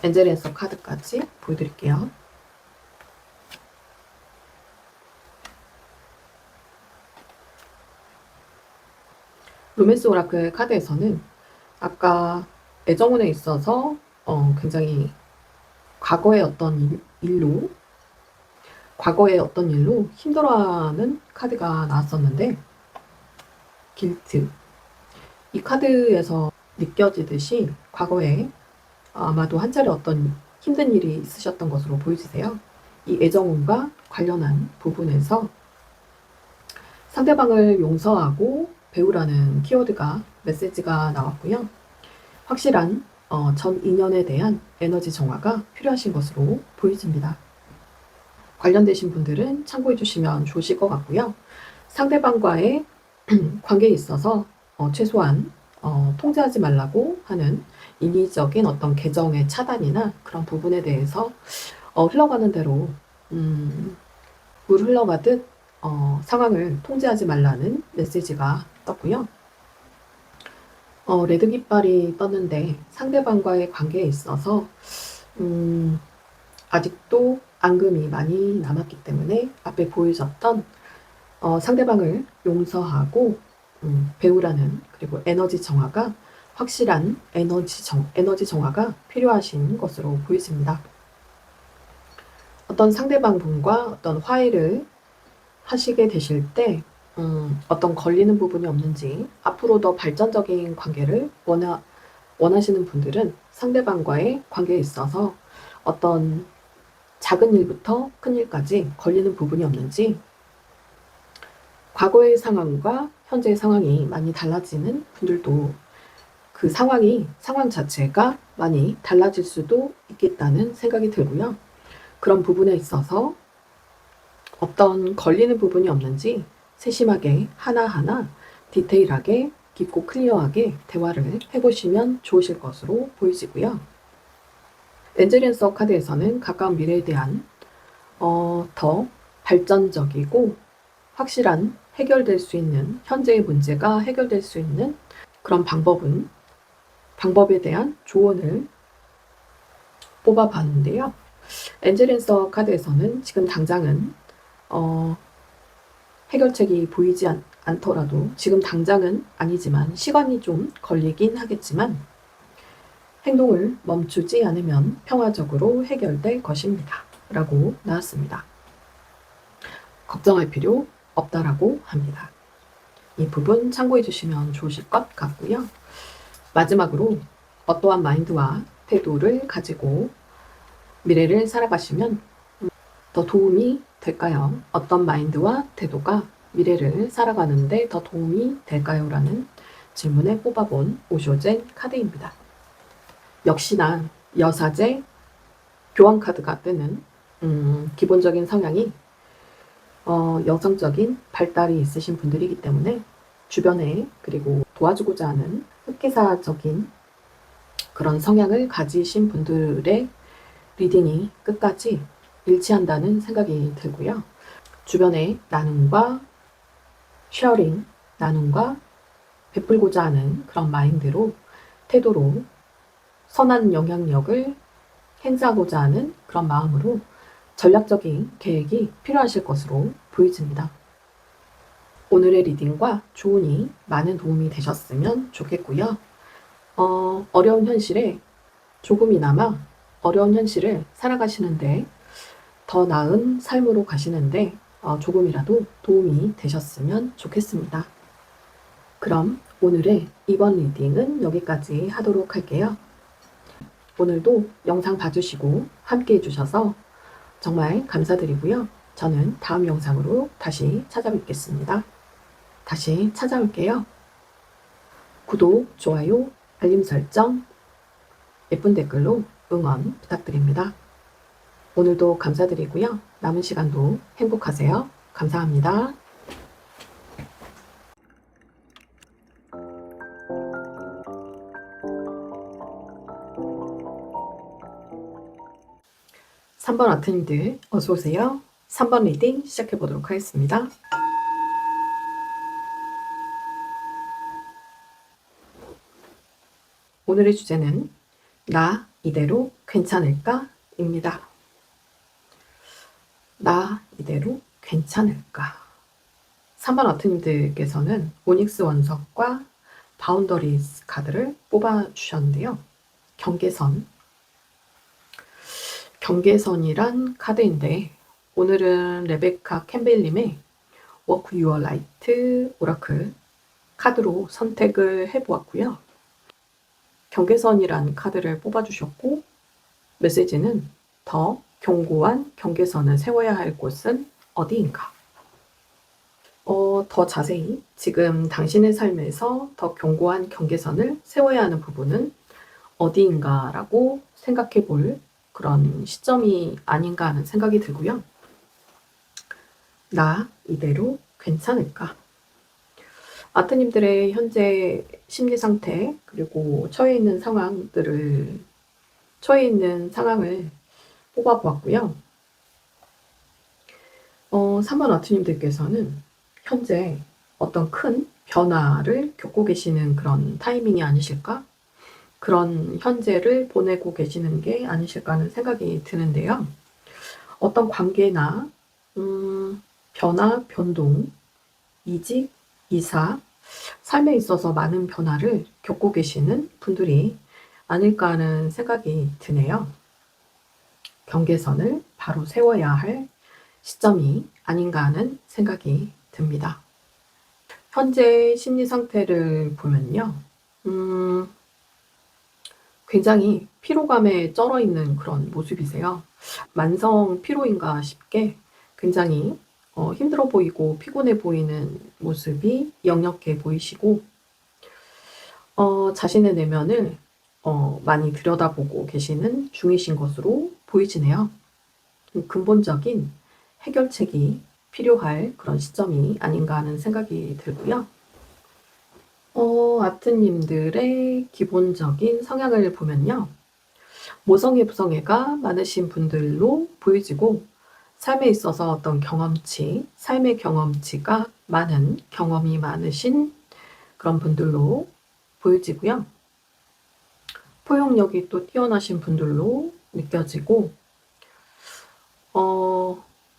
엔젤 앤서 카드까지 보여드릴게요. 로맨스 오라클 카드에서는 아까 애정운에 있어서 굉장히 과거의 어떤 일로 힘들어하는 카드가 나왔었는데 길트, 이 카드에서 느껴지듯이 과거에 아마도 한 차례 어떤 힘든 일이 있으셨던 것으로 보이세요. 이 애정운과 관련한 부분에서 상대방을 용서하고 배우라는 키워드가 메시지가 나왔고요. 확실한 전 인연에 대한 에너지 정화가 필요하신 것으로 보여집니다. 관련되신 분들은 참고해 주시면 좋으실 것 같고요. 상대방과의 관계에 있어서 최소한 통제하지 말라고 하는 인위적인 어떤 계정의 차단이나 그런 부분에 대해서 흘러가는 대로 물 흘러가듯 상황을 통제하지 말라는 메시지가 떴고요. 레드 깃발이 떴는데 상대방과의 관계에 있어서 아직도 앙금이 많이 남았기 때문에 앞에 보여졌던 상대방을 용서하고 배우라는, 그리고 에너지 정화가, 확실한 에너지 정화가 필요하신 것으로 보여집니다. 어떤 상대방 분과 어떤 화해를 하시게 되실 때 어떤 걸리는 부분이 없는지, 앞으로 더 발전적인 관계를 원하시는 분들은 상대방과의 관계에 있어서 어떤 작은 일부터 큰 일까지 걸리는 부분이 없는지, 과거의 상황과 현재의 상황이 많이 달라지는 분들도 그 상황 자체가 많이 달라질 수도 있겠다는 생각이 들고요. 그런 부분에 있어서 어떤 걸리는 부분이 없는지 세심하게 하나하나 디테일하게 깊고 클리어하게 대화를 해보시면 좋으실 것으로 보이지고요. 엔젤앤서 카드에서는 가까운 미래에 대한 더 발전적이고 확실한 해결될 수 있는, 현재의 문제가 해결될 수 있는 그런 방법에 대한 조언을 뽑아봤는데요. 엔젤앤서 카드에서는 지금 당장은 해결책이 보이지 않더라도, 지금 당장은 아니지만 시간이 좀 걸리긴 하겠지만 행동을 멈추지 않으면 평화적으로 해결될 것입니다. 라고 나왔습니다. 걱정할 필요 없다라고 합니다. 이 부분 참고해 주시면 좋으실 것 같고요. 마지막으로 어떠한 마인드와 태도를 가지고 미래를 살아가시면 더 도움이 될까요? 어떤 마인드와 태도가 미래를 살아가는데 더 도움이 될까요? 라는 질문에 뽑아본 오쇼젠 카드입니다. 역시나 여사제 교환 카드가 뜨는 기본적인 성향이 여성적인 발달이 있으신 분들이기 때문에 주변에, 그리고 도와주고자 하는 흑기사적인 그런 성향을 가지신 분들의 리딩이 끝까지 일치한다는 생각이 들고요. 주변에 나눔과 쉐어링, 나눔과 베풀고자 하는 그런 마인드로, 태도로 선한 영향력을 행사하고자 하는 그런 마음으로 전략적인 계획이 필요하실 것으로 보여집니다. 오늘의 리딩과 조언이 많은 도움이 되셨으면 좋겠고요. 어려운 현실에 조금이나마 어려운 현실을 살아가시는데, 더 나은 삶으로 가시는데 조금이라도 도움이 되셨으면 좋겠습니다. 그럼 오늘의 이번 리딩은 여기까지 하도록 할게요. 오늘도 영상 봐주시고 함께 해주셔서 정말 감사드리고요. 저는 다음 영상으로 다시 찾아뵙겠습니다. 다시 찾아올게요. 구독, 좋아요, 알림 설정, 예쁜 댓글로 응원 부탁드립니다. 오늘도 감사드리고요. 남은 시간도 행복하세요. 감사합니다. 3번 아트님들 어서오세요. 3번 리딩 시작해보도록 하겠습니다. 오늘의 주제는 나 이대로 괜찮을까? 입니다. 나 이대로 괜찮을까? 3번 아트님들께서는 오닉스 원석과 바운더리스 카드를 뽑아주셨는데요. 경계선이란 카드인데, 오늘은 레베카 캠벨님의 Walk Your Light 오라클 카드로 선택을 해보았고요. 경계선이란 카드를 뽑아주셨고, 메시지는 더 견고한 경계선을 세워야 할 곳은 어디인가? 더 자세히 지금 당신의 삶에서 더 견고한 경계선을 세워야 하는 부분은 어디인가라고 생각해 볼 그런 시점이 아닌가 하는 생각이 들고요. 나 이대로 괜찮을까? 아트님들의 현재 심리 상태, 그리고 처해 있는 상황을 뽑아보았고요. 3번 아트님들께서는 현재 어떤 큰 변화를 겪고 계시는 그런 타이밍이 아니실까? 그런 현재를 보내고 계시는 게 아니실까 하는 생각이 드는데요. 어떤 관계나 변화, 변동, 이직, 이사, 삶에 있어서 많은 변화를 겪고 계시는 분들이 아닐까 하는 생각이 드네요. 경계선을 바로 세워야 할 시점이 아닌가 하는 생각이 듭니다. 현재 심리 상태를 보면요. 굉장히 피로감에 쩔어 있는 그런 모습이세요. 만성 피로인가 싶게 굉장히 힘들어 보이고 피곤해 보이는 모습이 역력해 보이시고 자신의 내면을 많이 들여다보고 계시는 중이신 것으로 보이시네요. 근본적인 해결책이 필요할 그런 시점이 아닌가 하는 생각이 들고요. 아트님들의 기본적인 성향을 보면요. 모성애, 부성애가 많으신 분들로 보여지고 삶에 있어서 어떤 경험치, 삶의 경험치가 많은, 경험이 많으신 그런 분들로 보여지고요. 포용력이 또 뛰어나신 분들로 느껴지고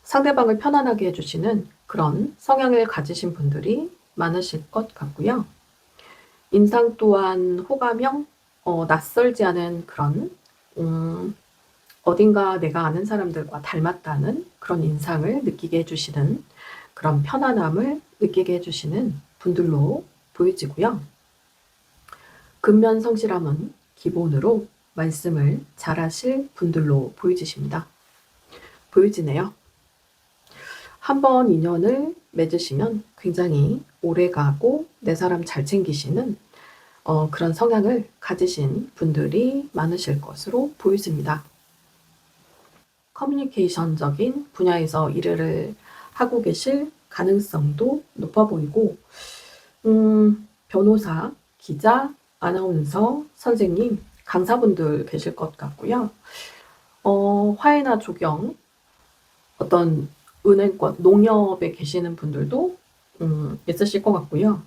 상대방을 편안하게 해주시는 그런 성향을 가지신 분들이 많으실 것 같고요. 인상 또한 호감형, 낯설지 않은 그런 어딘가 내가 아는 사람들과 닮았다는 그런 인상을 느끼게 해주시는 그런 편안함을 느끼게 해주시는 분들로 보여지고요. 근면 성실함은 기본으로 말씀을 잘하실 분들로 보여지네요. 한번 인연을 맺으시면 굉장히 오래가고 내 사람 잘 챙기시는 그런 성향을 가지신 분들이 많으실 것으로 보여집니다. 커뮤니케이션적인 분야에서 일을 하고 계실 가능성도 높아 보이고 변호사, 기자, 아나운서, 선생님, 강사분들 계실 것 같고요. 화해나 조경, 어떤 은행권, 농협에 계시는 분들도 있으실 것 같고요.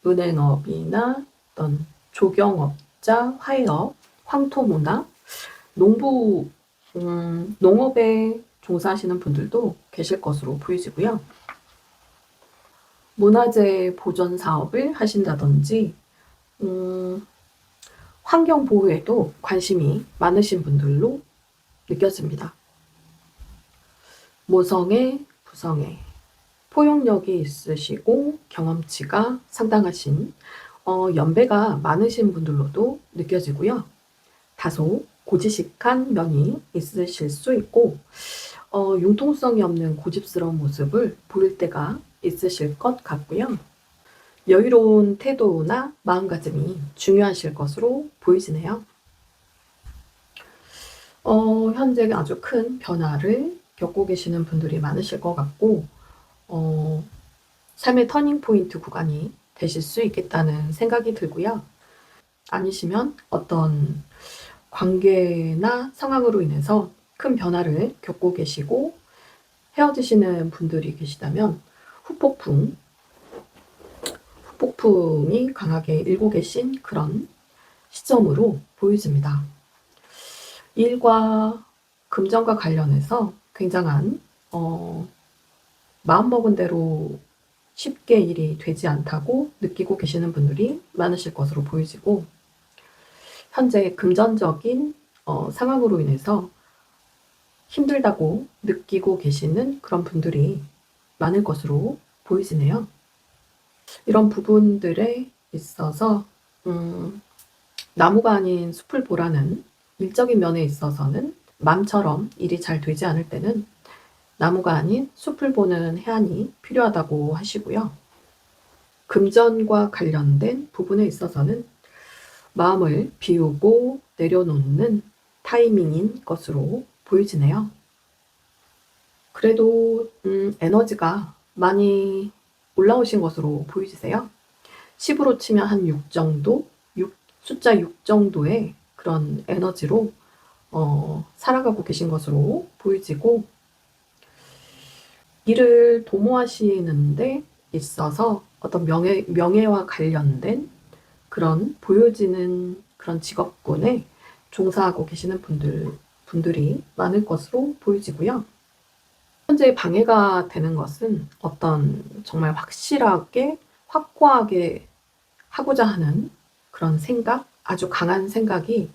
은행업이나 어떤 조경업자, 화해업, 황토문화, 농부, 농업에 종사하시는 분들도 계실 것으로 보이지고요. 문화재 보존 사업을 하신다든지 환경 보호에도 관심이 많으신 분들로 느껴집니다. 모성애, 부성애, 포용력이 있으시고 경험치가 상당하신 연배가 많으신 분들로도 느껴지고요. 다소 고지식한 면이 있으실 수 있고 융통성이 없는 고집스러운 모습을 보일 때가 있으실 것 같고요. 여유로운 태도나 마음가짐이 중요하실 것으로 보이시네요. 현재 아주 큰 변화를 겪고 계시는 분들이 많으실 것 같고 삶의 터닝포인트 구간이 되실 수 있겠다는 생각이 들고요. 아니시면 어떤 관계나 상황으로 인해서 큰 변화를 겪고 계시고 헤어지시는 분들이 계시다면 후폭풍이 강하게 일고 계신 그런 시점으로 보여집니다. 일과 금전과 관련해서 굉장한 마음먹은 대로 쉽게 일이 되지 않다고 느끼고 계시는 분들이 많으실 것으로 보여지고 현재 금전적인 상황으로 인해서 힘들다고 느끼고 계시는 그런 분들이 많을 것으로 보이지네요. 이런 부분들에 있어서 나무가 아닌 숲을 보라는 일적인 면에 있어서는 마음처럼 일이 잘 되지 않을 때는 나무가 아닌 숲을 보는 해안이 필요하다고 하시고요. 금전과 관련된 부분에 있어서는 마음을 비우고 내려놓는 타이밍인 것으로 보여지네요. 그래도 에너지가 많이 올라오신 것으로 보이세요. 10으로 치면 한 6 정도? 숫자 6 정도의 그런 에너지로 살아가고 계신 것으로 보여지고 일을 도모하시는 데 있어서 어떤 명예와 관련된 그런 보여지는 그런 직업군에 종사하고 계시는 분들이 많을 것으로 보여지고요. 현재 방해가 되는 것은 어떤 정말 확실하게, 확고하게 하고자 하는 그런 생각, 아주 강한 생각이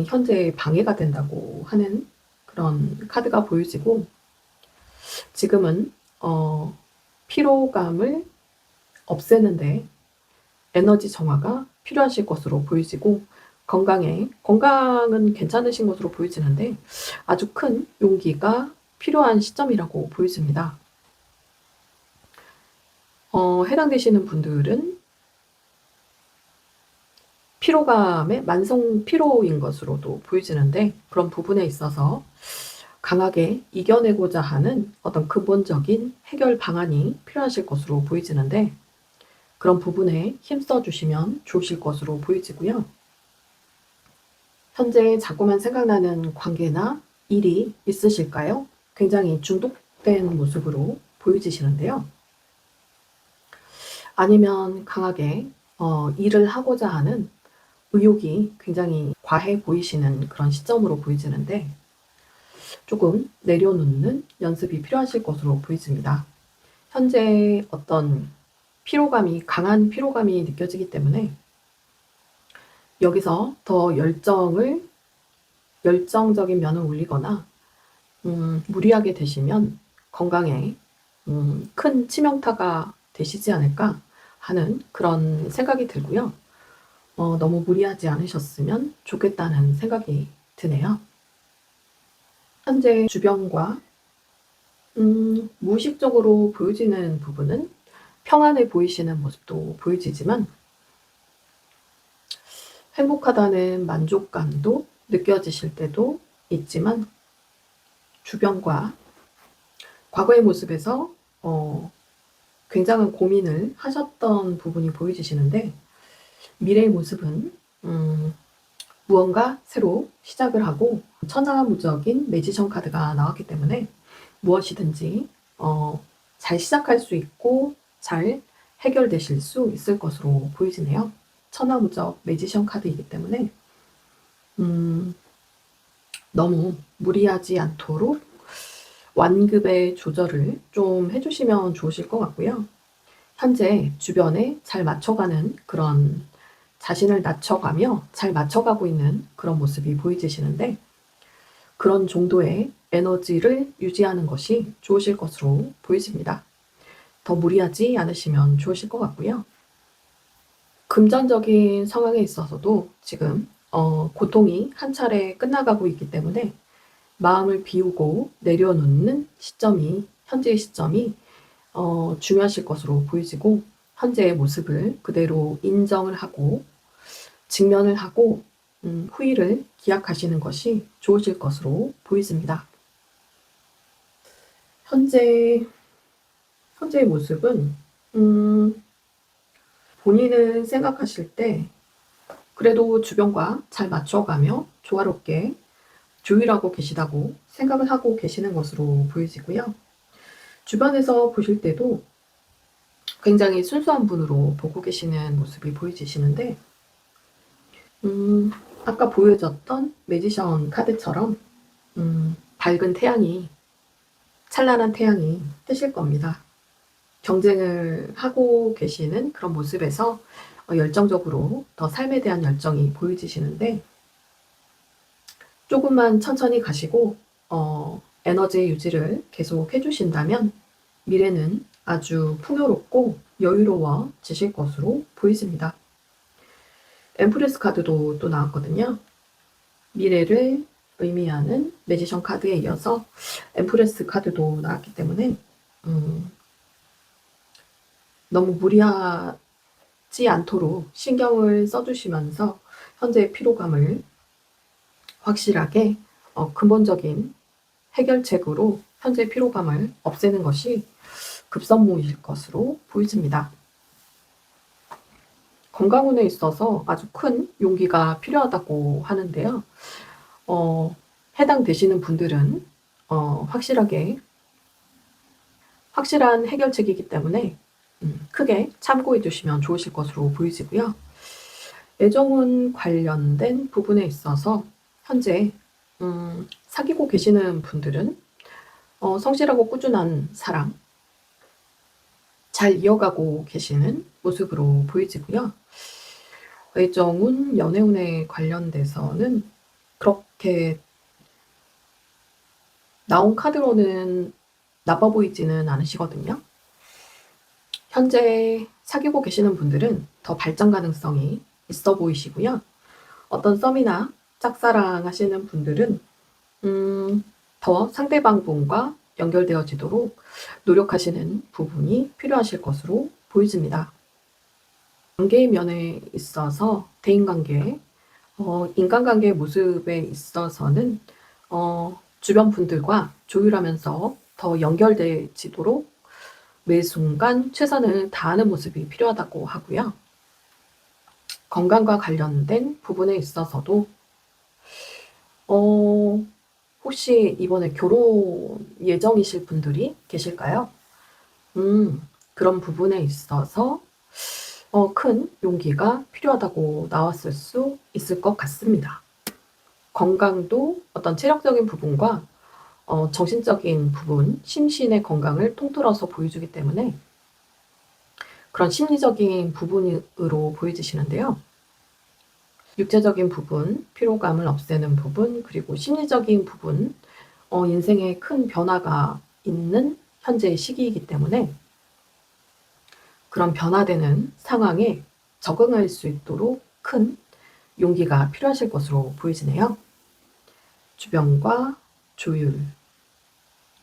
현재 방해가 된다고 하는 그런 카드가 보여지고, 지금은 피로감을 없애는데 에너지 정화가 필요하실 것으로 보여지고, 건강은 괜찮으신 것으로 보여지는데 아주 큰 용기가 필요한 시점이라고 보여집니다. 해당되시는 분들은 피로감의 만성 피로인 것으로도 보여지는데, 그런 부분에 있어서 강하게 이겨내고자 하는 어떤 근본적인 해결 방안이 필요하실 것으로 보여지는데, 그런 부분에 힘써 주시면 좋으실 것으로 보여지고요. 현재 자꾸만 생각나는 관계나 일이 있으실까요? 굉장히 중독된 모습으로 보여지시는데요. 아니면 강하게 일을 하고자 하는 의욕이 굉장히 과해 보이시는 그런 시점으로 보여지는데, 조금 내려놓는 연습이 필요하실 것으로 보여집니다. 현재 어떤 강한 피로감이 느껴지기 때문에 여기서 더 열정적인 면을 올리거나 무리하게 되시면 건강에 큰 치명타가 되시지 않을까 하는 그런 생각이 들고요. 너무 무리하지 않으셨으면 좋겠다는 생각이 드네요. 현재 주변과 무의식적으로 보여지는 부분은 평안해 보이시는 모습도 보여지지만, 행복하다는 만족감도 느껴지실 때도 있지만, 주변과 과거의 모습에서 굉장한 고민을 하셨던 부분이 보여지시는데, 미래의 모습은 무언가 새로 시작을 하고 천하무적인 매지션 카드가 나왔기 때문에 무엇이든지 잘 시작할 수 있고 잘 해결되실 수 있을 것으로 보여지네요. 천하무적 매지션 카드이기 때문에 너무 무리하지 않도록 완급의 조절을 좀 해주시면 좋으실 것 같고요. 현재 주변에 잘 맞춰가는 그런, 자신을 낮춰가며 잘 맞춰가고 있는 그런 모습이 보여지시는데, 그런 정도의 에너지를 유지하는 것이 좋으실 것으로 보여집니다. 더 무리하지 않으시면 좋으실 것 같고요. 금전적인 상황에 있어서도 지금 고통이 한 차례 끝나가고 있기 때문에 마음을 비우고 내려놓는 시점이, 현재의 시점이 중요하실 것으로 보여지고, 현재의 모습을 그대로 인정을 하고 직면을 하고 후일을 기약하시는 것이 좋으실 것으로 보여집니다. 현재의 모습은 본인은 생각하실 때 그래도 주변과 잘 맞춰가며 조화롭게 조율하고 계시다고 생각을 하고 계시는 것으로 보여지고요. 주변에서 보실 때도 굉장히 순수한 분으로 보고 계시는 모습이 보여지시는데, 아까 보여줬던 매지션 카드처럼 밝은 태양이, 찬란한 태양이 뜨실 겁니다. 경쟁을 하고 계시는 그런 모습에서 열정적으로 더 삶에 대한 열정이 보여지시는데, 조금만 천천히 가시고 에너지 유지를 계속 해주신다면 미래는 아주 풍요롭고 여유로워지실 것으로 보이십니다. 엠프레스 카드도 또 나왔거든요. 미래를 의미하는 매지션 카드에 이어서 엠프레스 카드도 나왔기 때문에 너무 무리하지 않도록 신경을 써주시면서 현재의 피로감을 확실하게 근본적인 해결책으로 현재 피로감을 없애는 것이 급선무일 것으로 보여집니다. 건강운에 있어서 아주 큰 용기가 필요하다고 하는데요. 해당되시는 분들은 확실하게 확실한 해결책이기 때문에 크게 참고해 주시면 좋으실 것으로 보이지고요. 애정운 관련된 부분에 있어서 현재 사귀고 계시는 분들은 성실하고 꾸준한 사랑 잘 이어가고 계시는 모습으로 보이지고요. 애정운, 연애운에 관련돼서는 그렇게 나온 카드로는 나빠 보이지는 않으시거든요. 현재 사귀고 계시는 분들은 더 발전 가능성이 있어 보이시고요. 어떤 썸이나 짝사랑 하시는 분들은 더 상대방 분과 연결되어지도록 노력하시는 부분이 필요하실 것으로 보여집니다. 관계의 면에 있어서 대인관계, 인간관계의 모습에 있어서는 주변 분들과 조율하면서 더 연결되지도록 매 순간 최선을 다하는 모습이 필요하다고 하고요. 건강과 관련된 부분에 있어서도 혹시 이번에 결혼 예정이실 분들이 계실까요? 그런 부분에 있어서 큰 용기가 필요하다고 나왔을 수 있을 것 같습니다. 건강도 어떤 체력적인 부분과 정신적인 부분, 심신의 건강을 통틀어서 보여주기 때문에 그런 심리적인 부분으로 보여지시는데요. 육체적인 부분, 피로감을 없애는 부분, 그리고 심리적인 부분, 인생에 큰 변화가 있는 현재의 시기이기 때문에 그런 변화되는 상황에 적응할 수 있도록 큰 용기가 필요하실 것으로 보이지네요. 주변과 조율,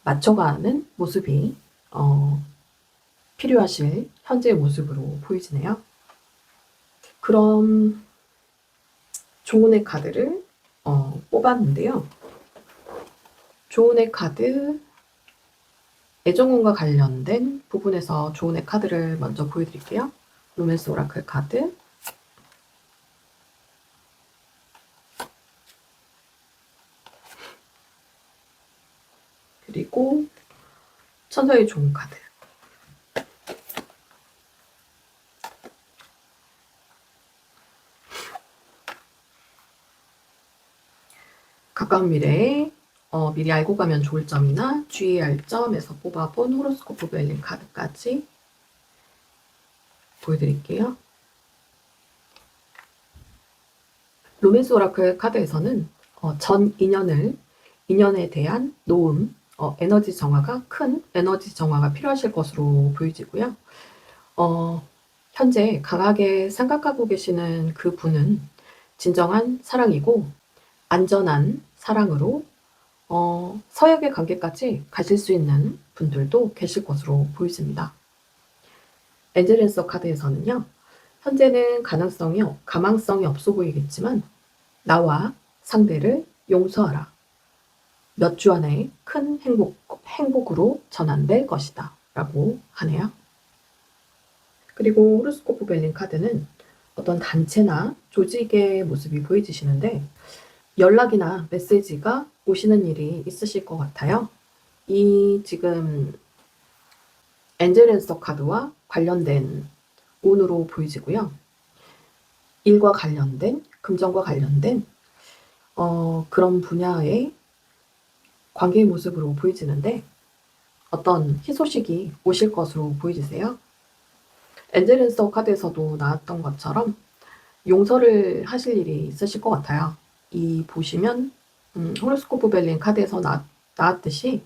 맞춰가는 모습이 필요하실 현재의 모습으로 보이지네요. 그럼 조언의 카드를 뽑았는데요. 조언의 카드, 애정운과 관련된 부분에서 조언의 카드를 먼저 보여드릴게요. 로맨스 오라클 카드, 그리고 천사의 조언 카드. 가까운 미래에 미리 알고 가면 좋을 점이나 주의해야 할 점에서 뽑아본 호로스코프 벨린 카드까지 보여드릴게요. 로맨스 오라클 카드에서는 전 인연에 대한 놓음, 에너지 정화가 큰 에너지 정화가 필요하실 것으로 보여지고요. 현재 강하게 생각하고 계시는 그 분은 진정한 사랑이고 안전한 사랑으로 서약의 관계까지 가실 수 있는 분들도 계실 것으로 보여집니다. 엔젤앤서 카드에서는요. 현재는 가망성이 없어 보이겠지만 나와 상대를 용서하라. 몇 주 안에 큰 행복으로 전환될 것이다. 라고 하네요. 그리고 호로스코프 벨린 카드는 어떤 단체나 조직의 모습이 보여지시는데 연락이나 메시지가 오시는 일이 있으실 것 같아요. 이 지금 엔젤앤서 카드와 관련된 운으로 보이지고요. 일과 관련된, 금전과 관련된 그런 분야의 관계의 모습으로 보이지는데 어떤 희소식이 오실 것으로 보이지세요. 엔젤앤서 카드에서도 나왔던 것처럼 용서를 하실 일이 있으실 것 같아요. 이 보시면 호로스코프 벨린 카드에서 나왔듯이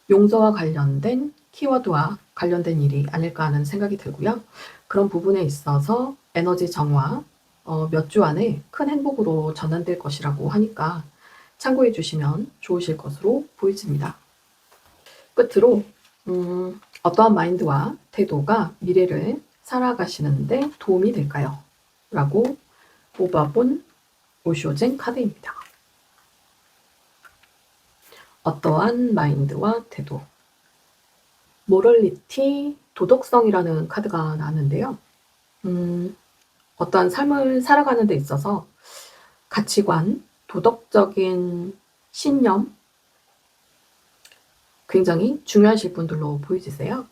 용서와 관련된 키워드와 관련된 일이 아닐까 하는 생각이 들고요. 그런 부분에 있어서 에너지 정화, 몇 주 안에 큰 행복으로 전환될 것이라고 하니까 참고해 주시면 좋으실 것으로 보여집니다. 끝으로 어떠한 마인드와 태도가 미래를 살아가시는데 도움이 될까요? 라고 뽑아본 오쇼젠 카드입니다. 어떠한 마인드와 태도, 모럴리티, 도덕성이라는 카드가 나왔는데요. 어떠한 삶을 살아가는 데 있어서 가치관, 도덕적인 신념, 굉장히 중요하실 분들로 보이시세요.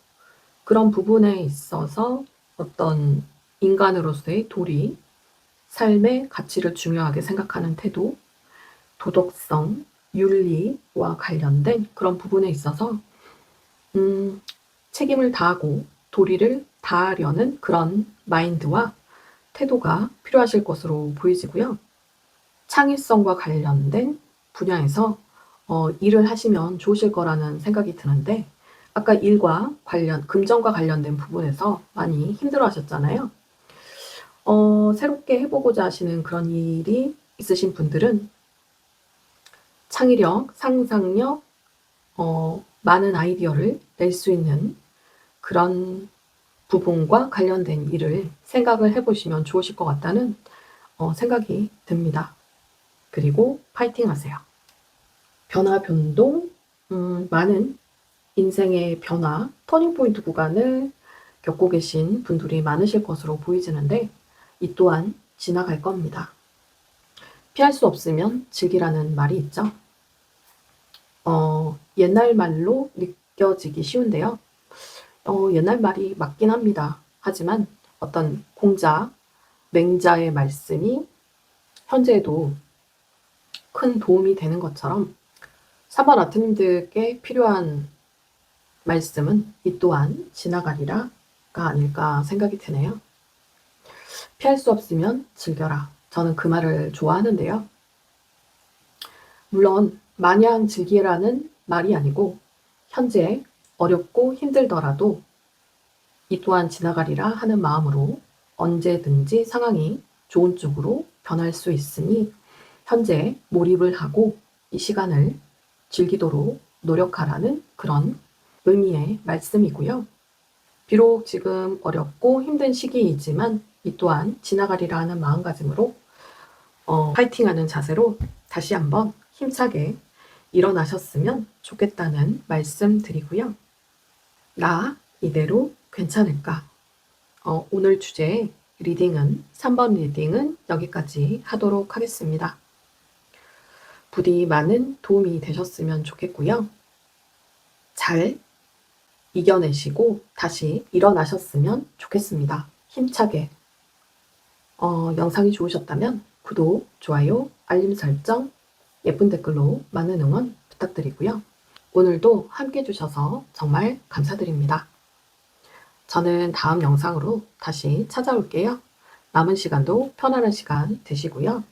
그런 부분에 있어서 어떤 인간으로서의 도리, 삶의 가치를 중요하게 생각하는 태도, 도덕성, 윤리와 관련된 그런 부분에 있어서 책임을 다하고 도리를 다하려는 그런 마인드와 태도가 필요하실 것으로 보이지고요. 창의성과 관련된 분야에서 일을 하시면 좋으실 거라는 생각이 드는데, 아까 일과 관련, 금전과 관련된 부분에서 많이 힘들어 하셨잖아요. 새롭게 해보고자 하시는 그런 일이 있으신 분들은 창의력, 상상력, 많은 아이디어를 낼 수 있는 그런 부분과 관련된 일을 생각을 해보시면 좋으실 것 같다는 생각이 듭니다. 그리고 파이팅 하세요. 변화, 변동, 많은 인생의 변화, 터닝포인트 구간을 겪고 계신 분들이 많으실 것으로 보이지는데, 이 또한 지나갈 겁니다. 피할 수 없으면 즐기라는 말이 있죠. 옛날 말로 느껴지기 쉬운데요. 옛날 말이 맞긴 합니다. 하지만 어떤 공자, 맹자의 말씀이 현재에도 큰 도움이 되는 것처럼 3번 아트님들께 필요한 말씀은 이 또한 지나가리라가 아닐까 생각이 드네요. 피할 수 없으면 즐겨라. 저는 그 말을 좋아하는데요. 물론 마냥 즐기라는 말이 아니고 현재 어렵고 힘들더라도 이 또한 지나가리라 하는 마음으로 언제든지 상황이 좋은 쪽으로 변할 수 있으니 현재 몰입을 하고 이 시간을 즐기도록 노력하라는 그런 의미의 말씀이고요. 비록 지금 어렵고 힘든 시기이지만 이 또한 지나가리라 하는 마음가짐으로 파이팅하는 자세로 다시 한번 힘차게 일어나셨으면 좋겠다는 말씀 드리고요. 나 이대로 괜찮을까? 오늘 주제 리딩은 3번 리딩은 여기까지 하도록 하겠습니다. 부디 많은 도움이 되셨으면 좋겠고요. 잘 이겨내시고 다시 일어나셨으면 좋겠습니다. 힘차게. 영상이 좋으셨다면 구독, 좋아요, 알림 설정, 예쁜 댓글로 많은 응원 부탁드리고요. 오늘도 함께 해주셔서 정말 감사드립니다. 저는 다음 영상으로 다시 찾아올게요. 남은 시간도 편안한 시간 되시고요.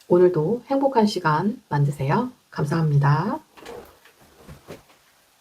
오늘도 행복한 시간 만드세요. 감사합니다.